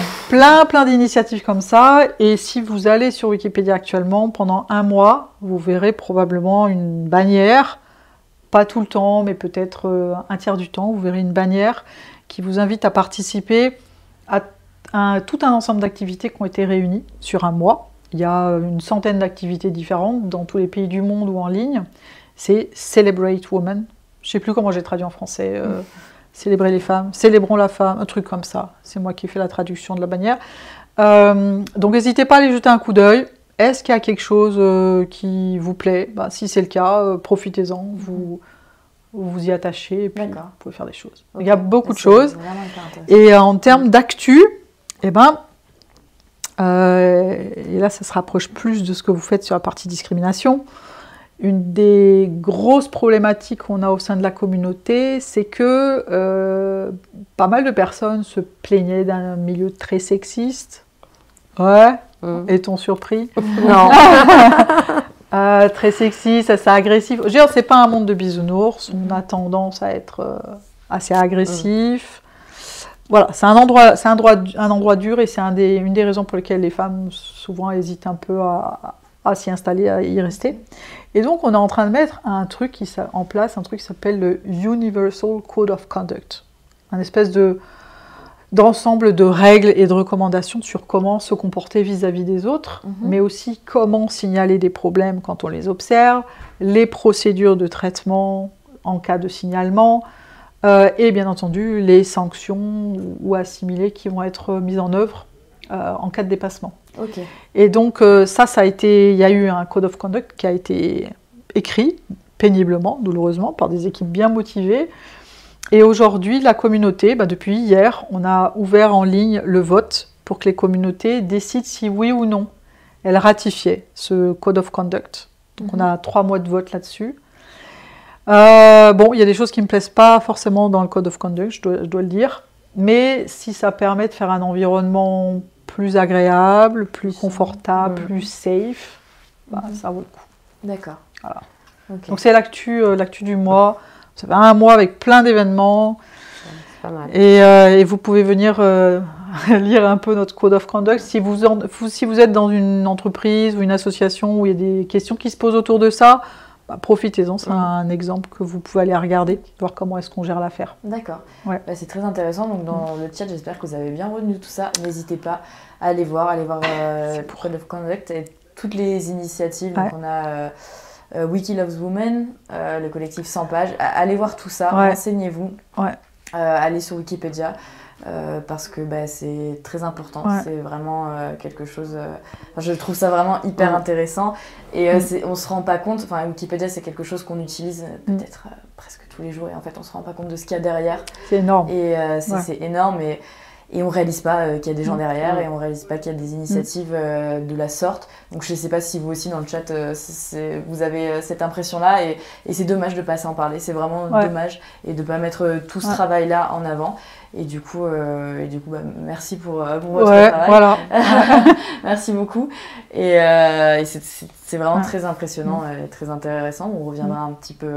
plein d'initiatives comme ça, et si vous allez sur Wikipédia actuellement, pendant un mois, vous verrez probablement une bannière, pas tout le temps, mais peut-être un tiers du temps, vous verrez une bannière qui vous invite à participer à tout un ensemble d'activités qui ont été réunies sur un mois. Il y a une centaine d'activités différentes dans tous les pays du monde ou en ligne. C'est Celebrate Women. Je ne sais plus comment j'ai traduit en français. Célébrer les femmes, célébrons la femme, un truc comme ça. C'est moi qui ai fait la traduction de la bannière. Donc n'hésitez pas à aller jeter un coup d'œil. Est-ce qu'il y a quelque chose qui vous plaît? Si c'est le cas, profitez-en, vous y attachez et puis vous pouvez faire des choses. Il y a beaucoup de choses. Et en termes d'actu, et là ça se rapproche plus de ce que vous faites sur la partie discrimination. Une des grosses problématiques qu'on a au sein de la communauté, c'est que pas mal de personnes se plaignaient d'un milieu très sexiste. Ouais, est-on surpris? Non. Très sexiste, assez agressif. Je veux dire, c'est pas un monde de bisounours, on a tendance à être assez agressif. Voilà, c'est un endroit dur et c'est une des raisons pour lesquelles les femmes souvent hésitent un peu à s'y installer, à y rester. Et donc on est en train de mettre en place un truc qui s'appelle le Universal Code of Conduct, un espèce d'ensemble de règles et de recommandations sur comment se comporter vis-à-vis des autres, mais aussi comment signaler des problèmes quand on les observe, les procédures de traitement en cas de signalement, et bien entendu les sanctions ou assimilées qui vont être mises en œuvre en cas de dépassement. Et donc il y a eu un Code of Conduct qui a été écrit péniblement, douloureusement, par des équipes bien motivées. Et aujourd'hui, la communauté, depuis hier, on a ouvert en ligne le vote pour que les communautés décident si oui ou non elles ratifiaient ce Code of Conduct. Donc on a 3 mois de vote là-dessus. Il y a des choses qui ne me plaisent pas forcément dans le Code of Conduct, je dois le dire. Mais si ça permet de faire un environnement plus agréable, plus confortable, plus safe, ça vaut le coup. D'accord. Voilà. Donc c'est l'actu du mois. Ça fait un mois avec plein d'événements. pas mal. Et vous pouvez venir lire un peu notre Code of Conduct. Si vous êtes dans une entreprise ou une association où il y a des questions qui se posent autour de ça, bah, profitez-en, c'est un exemple que vous pouvez aller regarder, voir comment est-ce qu'on gère l'affaire. D'accord. Ouais. Bah, c'est très intéressant. Donc dans le chat, j'espère que vous avez bien retenu tout ça. N'hésitez pas à aller voir Code of Conduct et toutes les initiatives. Ouais. Donc on a Wiki Loves Women, le collectif 100 pages. Allez voir tout ça, Ouais. renseignez-vous. Ouais. Allez sur Wikipédia. Parce que bah, c'est très important, Ouais. c'est vraiment quelque chose. Je trouve ça vraiment hyper intéressant et on se rend pas compte. Enfin, Wikipédia c'est quelque chose qu'on utilise peut-être presque tous les jours et en fait on se rend pas compte de ce qu'il y a derrière. C'est énorme. Et c'est énorme et on réalise pas qu'il y a des gens derrière et on réalise pas qu'il y a des initiatives de la sorte. Donc je sais pas si vous aussi dans le chat vous avez cette impression-là et c'est dommage de pas s'en parler. C'est vraiment dommage et de pas mettre tout ce travail-là en avant. Et du coup, bah, merci pour votre travail. Voilà. Merci beaucoup. Et c'est vraiment très impressionnant et très intéressant. On reviendra un petit peu,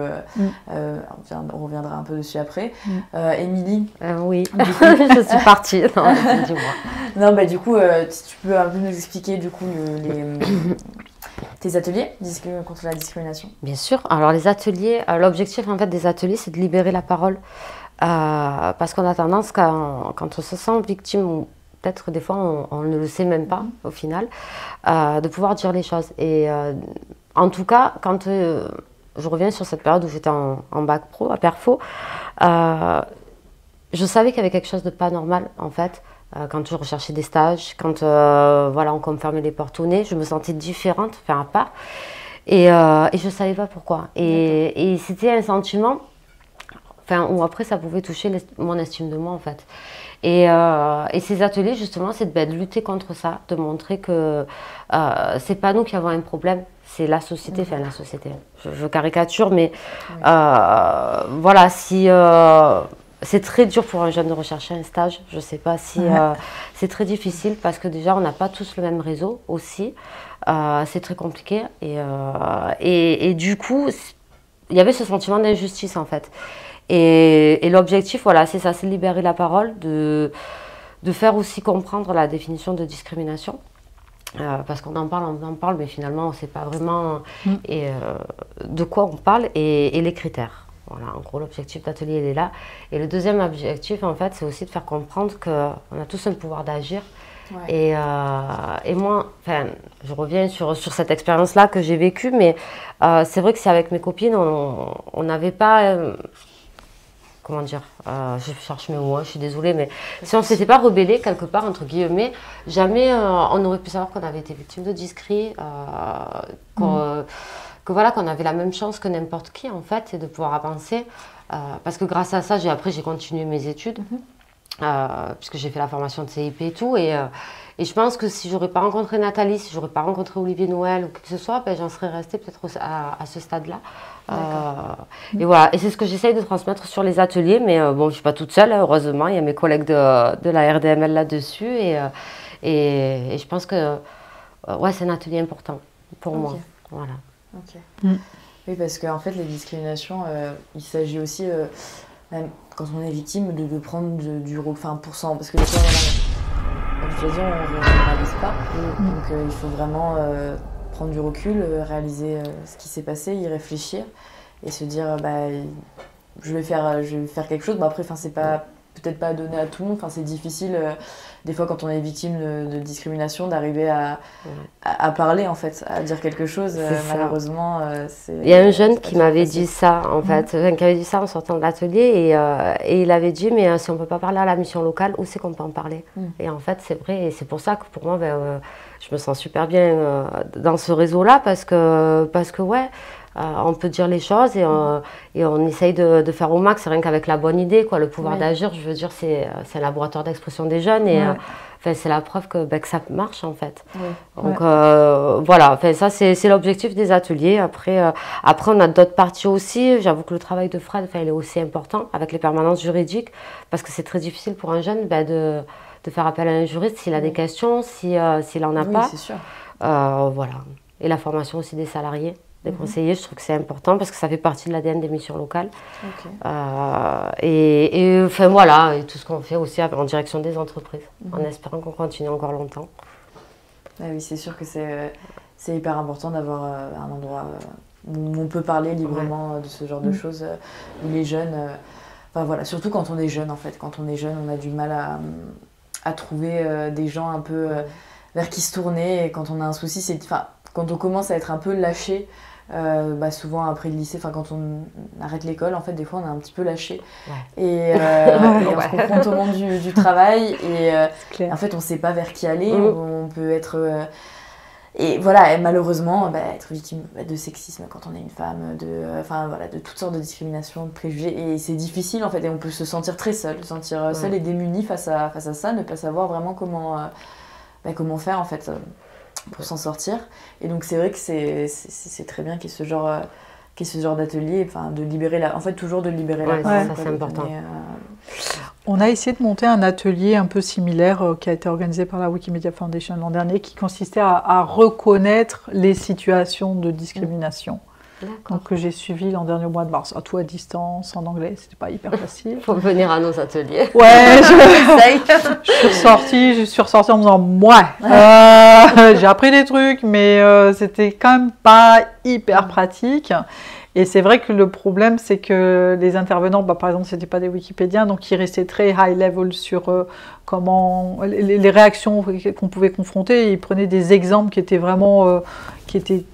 on reviendra un peu dessus après. Émilie. Oui, du coup, je suis partie. Non, dis-moi. Non, bah du coup, si tu peux un peu nous expliquer du coup tes ateliers contre la discrimination. Bien sûr. Alors les ateliers, l'objectif en fait des ateliers, c'est de libérer la parole. Parce qu'on a tendance, quand on se sent victime, ou peut-être des fois on ne le sait même pas au final, de pouvoir dire les choses. Et en tout cas, quand je reviens sur cette période où j'étais en bac pro, à Perfo, je savais qu'il y avait quelque chose de pas normal en fait. Quand je recherchais des stages, quand voilà, on me fermait les portes au nez, je me sentais différente, enfin à part. Et je ne savais pas pourquoi. Et c'était un sentiment... Enfin, ou après, ça pouvait toucher mon estime de moi, en fait. Et ces ateliers, justement, c'est de lutter contre ça, de montrer que c'est pas nous qui avons un problème, c'est la société, enfin la société. Je caricature, mais voilà, si... c'est très dur pour un jeune de rechercher un stage, je sais pas si... c'est très difficile parce que déjà, on n'a pas tous le même réseau aussi. C'est très compliqué. Et du coup, il y avait ce sentiment d'injustice, en fait. Et l'objectif, voilà, c'est ça, c'est de libérer la parole, de faire aussi comprendre la définition de discrimination. Parce qu'on en parle, mais finalement, on ne sait pas vraiment de quoi on parle et les critères. Voilà, en gros, l'objectif d'atelier, il est là. Et le deuxième objectif, en fait, c'est aussi de faire comprendre qu'on a tous un pouvoir d'agir. Ouais. Et moi, je reviens sur cette expérience-là que j'ai vécue, mais c'est vrai que c'est avec mes copines, on n'avait pas... comment dire, je cherche mes mots, je suis désolée, mais si on ne s'était pas rebellé quelque part, entre guillemets, jamais on aurait pu savoir qu'on avait été victime de discri, voilà, qu'on avait la même chance que n'importe qui, en fait, et de pouvoir avancer. Parce que grâce à ça, j'ai continué mes études, puisque j'ai fait la formation de CIP et tout, et je pense que si j'aurais pas rencontré Nathalie, si j'aurais pas rencontré Olivier Noël ou qui que ce soit, j'en serais restée peut-être à ce stade-là. Et voilà, et c'est ce que j'essaye de transmettre sur les ateliers, mais bon, je suis pas toute seule, heureusement, il y a mes collègues de la RDML là-dessus, et je pense que ouais, c'est un atelier important pour moi. Voilà. Oui, parce qu'en fait, les discriminations, il s'agit aussi, même quand on est victime, de prendre du recul, parce que des fois, comme je te dis, on ne réalise pas, donc il faut vraiment prendre du recul, réaliser ce qui s'est passé, y réfléchir et se dire je vais faire quelque chose. Après, c'est peut-être pas donné à tout le monde, c'est difficile des fois quand on est victime de discrimination d'arriver à parler en fait, à dire quelque chose. Malheureusement, il y a un jeune qui m'avait dit ça en fait, qui avait dit ça en sortant de l'atelier et il avait dit mais si on peut pas parler à la mission locale, où c'est qu'on peut en parler? Et en fait c'est vrai et c'est pour ça que pour moi je me sens super bien dans ce réseau-là parce que ouais. On peut dire les choses et on essaye de faire au max, rien qu'avec la bonne idée, quoi. Le pouvoir d'agir, je veux dire, c'est un laboratoire d'expression des jeunes et c'est la preuve que ça marche en fait. Donc voilà, ça c'est l'objectif des ateliers. Après on a d'autres parties aussi. J'avoue que le travail de Fred, il est aussi important avec les permanences juridiques parce que c'est très difficile pour un jeune de faire appel à un juriste s'il a des questions, s'il en a pas. C'est sûr. Voilà. Et la formation aussi des salariés. des conseillers. Je trouve que c'est important parce que ça fait partie de l'ADN des missions locales. Ok. Enfin voilà, et tout ce qu'on fait aussi en direction des entreprises, en espérant qu'on continue encore longtemps. Ah oui, c'est sûr que c'est hyper important d'avoir un endroit où on peut parler librement de ce genre de choses, où les jeunes, enfin voilà, surtout quand on est jeune en fait. Quand on est jeune, on a du mal à trouver des gens un peu vers qui se tourner. Et quand on a un souci, quand on commence à être un peu lâché, souvent après le lycée, quand on arrête l'école, en fait, des fois, on est un petit peu lâché. Ouais. Et on se confronte au monde du travail. Et en fait, on ne sait pas vers qui aller. On peut être... et voilà, et malheureusement, être victime de sexisme quand on est une femme, de toutes sortes de discriminations, de préjugés. Et c'est difficile, en fait. Et on peut se sentir très seul, seul et démuni face à ça, ne pas savoir vraiment comment faire, en fait, pour s'en sortir. Et donc c'est vrai que c'est très bien qu'il y ait ce genre d'atelier, de libérer toujours de libérer la parole. Ça c'est important. On a essayé de monter un atelier un peu similaire qui a été organisé par la Wikimedia Foundation l'an dernier, qui consistait à reconnaître les situations de discrimination. Donc que j'ai suivi l'an dernier au mois de mars, à tout à distance, en anglais, c'était pas hyper facile. Il faut venir à nos ateliers. Ouais, je suis ressortie en me disant, j'ai appris des trucs, mais c'était quand même pas hyper pratique. Et c'est vrai que le problème, c'est que les intervenants, par exemple, c'était pas des Wikipédiens, donc ils restaient très high level sur comment les réactions qu'on pouvait confronter. Ils prenaient des exemples qui étaient vraiment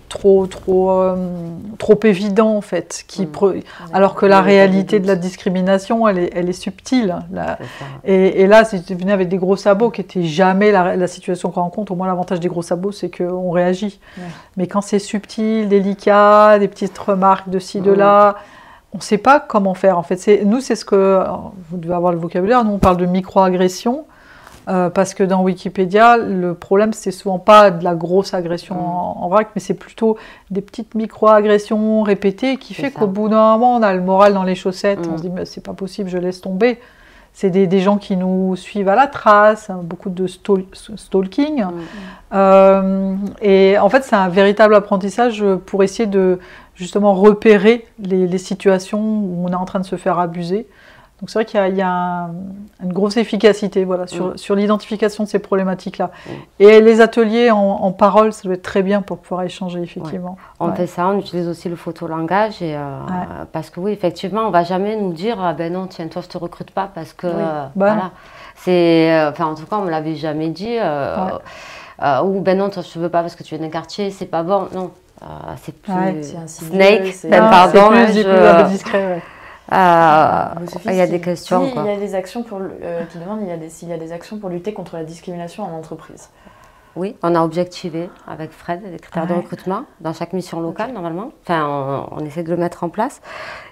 trop évidents en fait, alors que la réalité de la discrimination, elle est subtile. Là. Et là, si tu venais avec des gros sabots, qui n'étaient jamais la situation qu'on rencontre, au moins l'avantage des gros sabots, c'est qu'on réagit. Ouais. Mais quand c'est subtil, délicat, des petites remarques de ci, de là, on ne sait pas comment faire. En fait, nous, c'est ce que... Alors, vous devez avoir le vocabulaire, nous on parle de micro-agression. Parce que dans Wikipédia, le problème, c'est souvent pas de la grosse agression en vrac, mais c'est plutôt des petites micro-agressions répétées qui fait qu'au bout d'un moment, on a le moral dans les chaussettes, on se dit mais c'est pas possible, je laisse tomber. C'est des gens qui nous suivent à la trace, beaucoup de stalking. Et en fait, c'est un véritable apprentissage pour essayer de justement repérer les situations où on est en train de se faire abuser. Donc c'est vrai qu'il y a une grosse efficacité sur l'identification de ces problématiques-là. Et les ateliers en parole, ça doit être très bien pour pouvoir échanger, effectivement. Ouais. On fait ça, on utilise aussi le photolangage, parce que oui, effectivement, on ne va jamais nous dire « ben non, tiens, toi, je ne te recrute pas parce que… voilà. En tout cas, on ne me l'avait jamais dit. Ou « ben non, toi, je ne te veux pas parce que tu es d'un quartier, c'est pas bon. » Non, c'est plus… Snake, pardon. C'est plus un peu discret, il y a des questions. Il y a des actions qui demandent s'il y a des actions pour lutter contre la discrimination en entreprise. Oui, on a objectivé avec Fred les critères de recrutement dans chaque mission locale normalement. Enfin, on essaie de le mettre en place.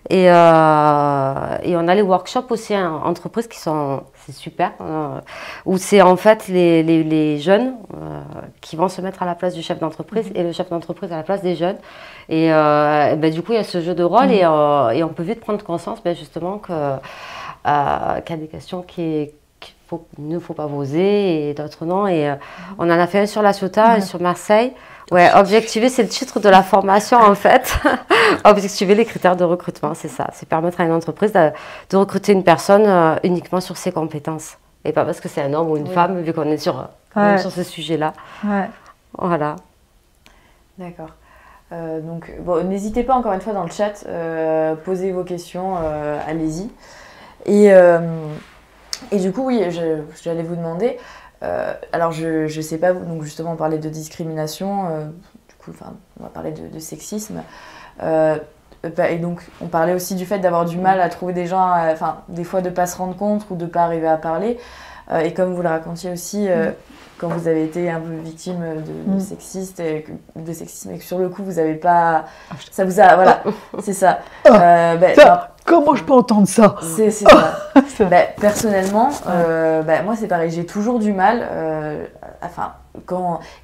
Et on a les workshops aussi en entreprise c'est super, où c'est en fait les jeunes qui vont se mettre à la place du chef d'entreprise et le chef d'entreprise à la place des jeunes. Et du coup, il y a ce jeu de rôle et on peut vite prendre conscience justement qu'il y a des questions qu'il ne faut pas poser et d'autres non. Et on en a fait un sur La Ciotat et sur Marseille. Ouais, objectiver, c'est le titre de la formation en fait. Objectiver les critères de recrutement, c'est ça. C'est permettre à une entreprise de recruter une personne uniquement sur ses compétences. Et pas parce que c'est un homme ou une femme, vu qu'on est sur ce sujet-là. Ouais. Voilà. D'accord. Donc, n'hésitez pas encore une fois dans le chat, posez vos questions, allez-y. Et du coup, oui, j'allais vous demander, alors je sais pas, donc justement on parlait de discrimination, du coup on va parler de sexisme, et donc on parlait aussi du fait d'avoir du mal à trouver des gens, des fois de pas se rendre compte ou de pas arriver à parler, et comme vous le racontiez aussi, quand vous avez été un peu victime de sexisme et que sur le coup vous avez pas, ça vous a, voilà, c'est ça. Comment je peux entendre ça? C'est ça. Personnellement, moi c'est pareil, j'ai toujours du mal.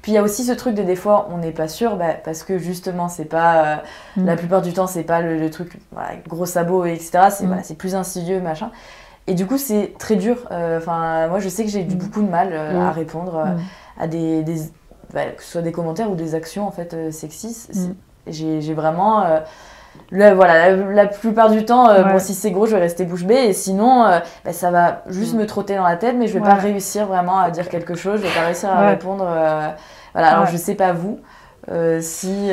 Puis il y a aussi ce truc de des fois on n'est pas sûr, parce que justement c'est pas la plupart du temps c'est pas le truc gros sabot etc. C'est plus insidieux machin. Et du coup c'est très dur. Moi je sais que j'ai beaucoup de mal à répondre à que ce soit des commentaires ou des actions en fait sexistes. J'ai vraiment... voilà, la plupart du temps, bon, si c'est gros, je vais rester bouche bée. Et sinon, ça va juste me trotter dans la tête, mais je vais pas réussir vraiment à dire quelque chose. Je vais pas réussir à répondre. Voilà, alors je sais pas vous. Si...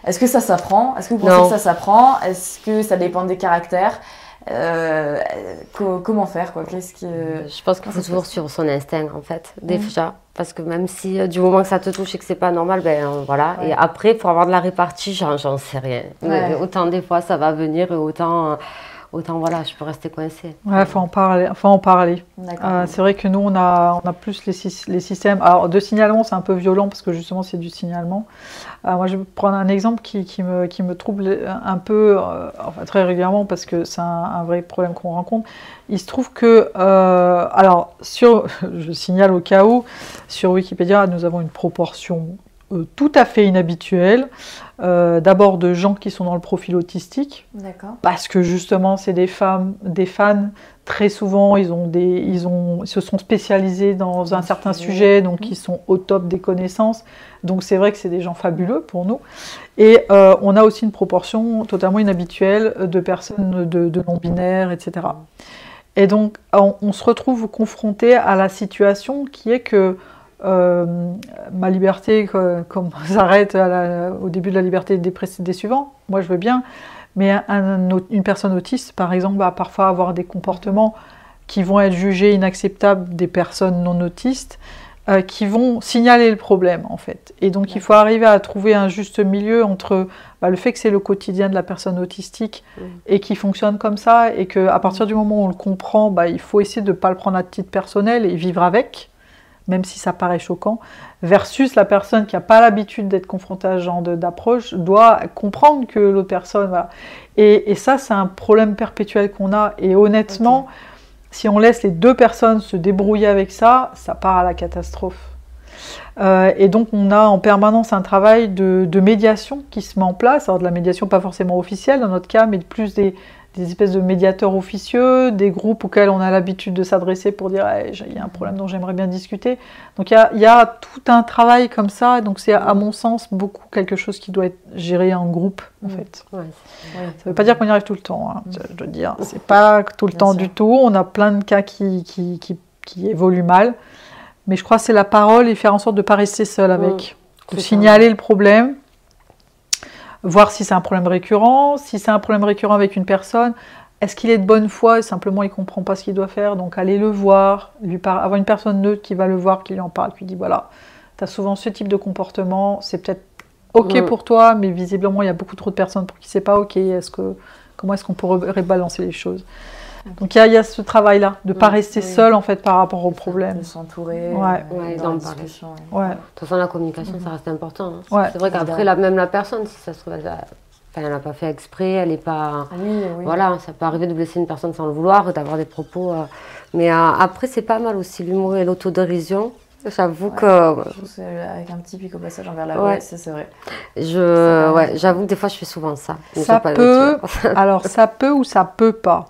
est-ce que ça s'apprend? Est-ce que vous pensez que ça s'apprend? Est-ce que ça dépend des caractères? Comment faire quoi? Je pense qu'il faut toujours suivre son instinct en fait, déjà, parce que même si du moment que ça te touche et que c'est pas normal, ben voilà. Et après, pour avoir de la répartie, j'en sais rien. Mais autant des fois ça va venir et autant voilà, je peux rester coincée. Ouais, faut en parler. C'est vrai que nous on a plus les systèmes. Alors de signalement, c'est un peu violent parce que justement c'est du signalement. Moi je vais prendre un exemple qui me trouble un peu, enfin très régulièrement parce que c'est un vrai problème qu'on rencontre. Il se trouve que, alors je signale au cas où, sur Wikipédia nous avons une proportion tout à fait inhabituelle. D'abord de gens qui sont dans le profil autistique, parce que justement c'est des fans très souvent ils se sont spécialisés dans un certain sujet, donc ils sont au top des connaissances, donc c'est vrai que c'est des gens fabuleux pour nous. Et on a aussi une proportion totalement inhabituelle de personnes de non-binaires, etc. Et donc on se retrouve confronté à la situation qui est que ma liberté, comme s'arrête au début de la liberté des suivants, moi je veux bien, mais une personne autiste, par exemple, va parfois avoir des comportements qui vont être jugés inacceptables des personnes non autistes, qui vont signaler le problème, en fait. Et donc il faut arriver à trouver un juste milieu entre le fait que c'est le quotidien de la personne autistique et qui fonctionne comme ça, et qu'à partir du moment où on le comprend, il faut essayer de ne pas le prendre à titre personnel et vivre avec, même si ça paraît choquant, versus la personne qui n'a pas l'habitude d'être confrontée à ce genre d'approche, doit comprendre que l'autre personne... Voilà. Et ça, c'est un problème perpétuel qu'on a. Et honnêtement, si on laisse les deux personnes se débrouiller avec ça, ça part à la catastrophe. Et donc, on a en permanence un travail de médiation qui se met en place. Alors, de la médiation pas forcément officielle dans notre cas, mais plus des espèces de médiateurs officieux, des groupes auxquels on a l'habitude de s'adresser pour dire il y a un problème dont j'aimerais bien discuter. Donc il y a tout un travail comme ça, donc c'est à mon sens beaucoup quelque chose qui doit être géré en groupe en fait. Ça ne veut pas dire qu'on y arrive tout le temps, hein, je dois dire, c'est pas tout le temps du tout, on a plein de cas qui évoluent mal, mais je crois que c'est la parole et faire en sorte de ne pas rester seul avec, de signaler le problème, voir si c'est un problème récurrent, si c'est un problème récurrent avec une personne, est-ce qu'il est de bonne foi et simplement il ne comprend pas ce qu'il doit faire, donc aller le voir, avoir une personne neutre qui va le voir, qui lui en parle, qui dit voilà, tu as souvent ce type de comportement, c'est peut-être ok pour toi, mais visiblement il y a beaucoup trop de personnes pour qui c'est pas ok, comment est-ce qu'on pourrait rebalancer les choses? Donc il y a ce travail-là, de ne pas rester seul en fait par rapport au problème. De s'entourer, dans la discussion. De toute façon, la communication, ça reste important. Hein. C'est vrai qu'après, même la personne, si ça se trouve, elle n'a pas fait exprès, elle n'est pas... Voilà, ça peut arriver de blesser une personne sans le vouloir, d'avoir des propos... Mais après, c'est pas mal aussi, l'humour et l'autodérision. J'avoue que... Avec un petit pic au passage envers la voix, ça c'est vrai. J'avoue que des fois, je fais souvent ça. Ça peut... Alors, ça peut ou ça peut pas.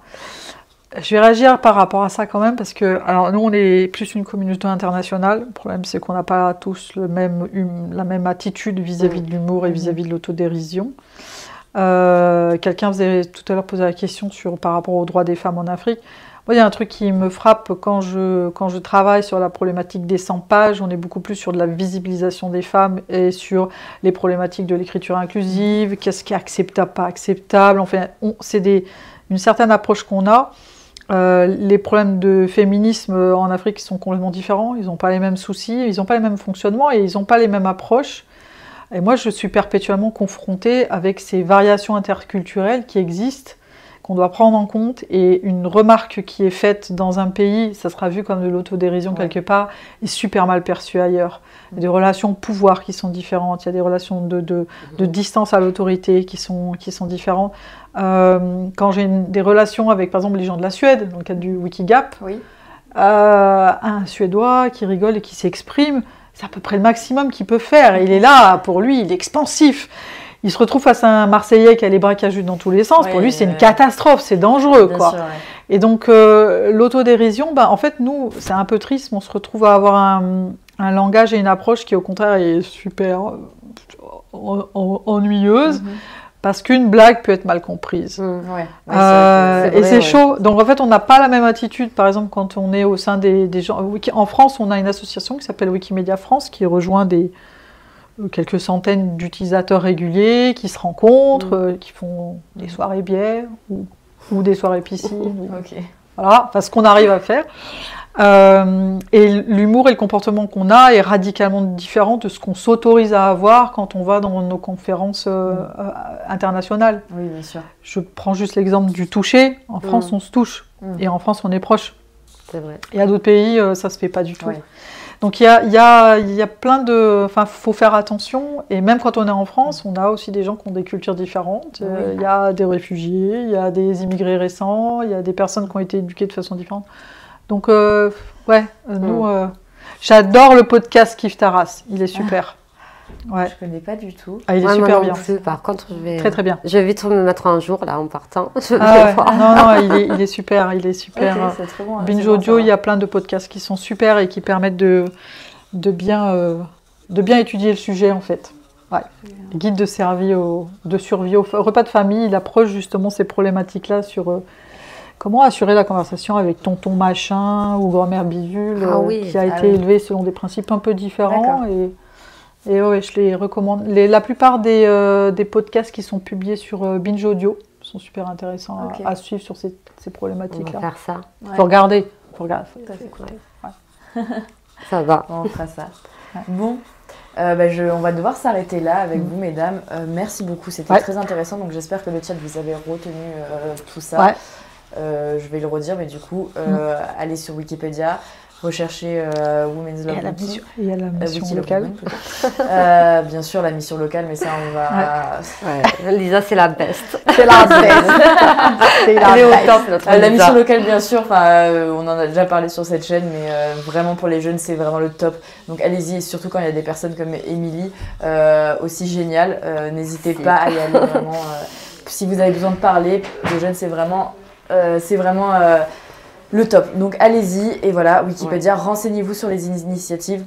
Je vais réagir par rapport à ça quand même, parce que alors nous on est plus une communauté internationale. Le problème c'est qu'on n'a pas tous la même attitude vis-à-vis de l'humour et vis-à-vis de l'autodérision. Quelqu'un tout à l'heure posé la question par rapport aux droits des femmes en Afrique. Moi il y a un truc qui me frappe quand je travaille sur la problématique des 100 pages, on est beaucoup plus sur de la visibilisation des femmes et sur les problématiques de l'écriture inclusive, qu'est-ce qui est acceptable, pas acceptable. Enfin, c'est une certaine approche qu'on a. Les problèmes de féminisme en Afrique sont complètement différents, ils n'ont pas les mêmes soucis, ils n'ont pas les mêmes fonctionnements et ils n'ont pas les mêmes approches. Et moi je suis perpétuellement confrontée avec ces variations interculturelles qui existent, qu'on doit prendre en compte, et une remarque qui est faite dans un pays, ça sera vu comme de l'autodérision quelque part, est super mal perçue ailleurs. Il y a des relations de pouvoir qui sont différentes, il y a des relations de distance à l'autorité qui sont différentes. Quand j'ai des relations avec, par exemple, les gens de la Suède, dans le cadre du Wikigap, un Suédois qui rigole et qui s'exprime, c'est à peu près le maximum qu'il peut faire. Il est là, pour lui, il est expansif. Il se retrouve face à un Marseillais qui a les bras qui agitent dans tous les sens. Pour lui, c'est une catastrophe, c'est dangereux, quoi. Sûr, Et donc, l'autodérision, en fait, nous, c'est un peu triste, mais on se retrouve à avoir un langage et une approche qui, au contraire, est super ennuyeuse. Parce qu'une blague peut être mal comprise. Ouais. Et c'est chaud. Donc en fait, on n'a pas la même attitude. Par exemple, quand on est au sein des gens... En France, on a une association qui s'appelle Wikimedia France, qui rejoint quelques centaines d'utilisateurs réguliers, qui se rencontrent, qui font des soirées bière ou des soirées piscine. Voilà, enfin, ce qu'on arrive à faire. Et l'humour et le comportement qu'on a est radicalement différent de ce qu'on s'autorise à avoir quand on va dans nos conférences internationales. Oui, bien sûr. Je prends juste l'exemple du toucher. En France, on se touche. Et en France, on est proche. C'est vrai. Et à d'autres pays, ça se fait pas du tout. Ouais. Donc il y a plein de... Enfin, faut faire attention. Et même quand on est en France, on a aussi des gens qui ont des cultures différentes. Il y a des réfugiés, il y a des immigrés récents, il y a des personnes qui ont été éduquées de façon différente. Donc, nous, j'adore le podcast Kif Taras. Il est super. Ouais. Je connais pas du tout. Ah, il est super bien. Par contre, très très bien. Je vais vite me mettre un jour là en partant. Non, il est super. Il est super. Okay, c'est très bon, Binge Audio, il y a plein de podcasts qui sont super et qui permettent de bien étudier le sujet en fait. Ouais. Guide de survie au repas de famille. Il approche justement ces problématiques-là sur comment assurer la conversation avec tonton machin ou grand-mère bidule qui a été élevée selon des principes un peu différents. Et ouais, je les recommande. La plupart des podcasts qui sont publiés sur Binge Audio sont super intéressants à suivre sur ces problématiques-là. On va faire ça. Faut regarder. Ça va. On fera ça. Bon, on va devoir s'arrêter là avec vous, mesdames. Merci beaucoup, c'était très intéressant. Donc j'espère que le chat, vous avez retenu tout ça. Ouais. Je vais le redire, mais du coup, allez sur Wikipédia, recherchez Women's Love Wiki. Il y a la mission locale. Bien sûr, la mission locale, mais ça, on va... Ouais. Lisa, c'est la best. C'est la best. Elle est au top, notre la mission locale, bien sûr, on en a déjà parlé sur cette chaîne, mais vraiment pour les jeunes, c'est vraiment le top. Donc allez-y, et surtout quand il y a des personnes comme Émilie, aussi géniales, n'hésitez pas à y aller vraiment. Si vous avez besoin de parler, les jeunes, c'est vraiment le top. Donc allez-y et voilà, Wikipédia, renseignez-vous sur les initiatives.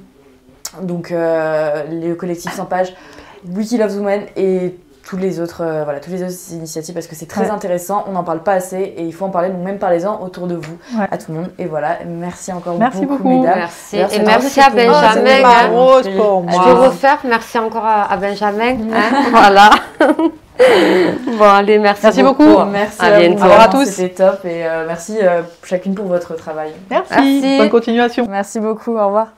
Donc le collectif 100 pages, Wiki Loves Women et toutes les autres initiatives parce que c'est très intéressant, on n'en parle pas assez et il faut en parler, donc même parlez-en autour de vous, à tout le monde. Et voilà, merci encore beaucoup mesdames. Merci. Et merci à Benjamin. Je peux refaire, merci encore à Benjamin. Voilà. Bon, allez, merci beaucoup. Merci à bientôt. Au revoir à tous. C'était top et merci chacune pour votre travail. Merci. Bonne continuation. Merci beaucoup. Au revoir.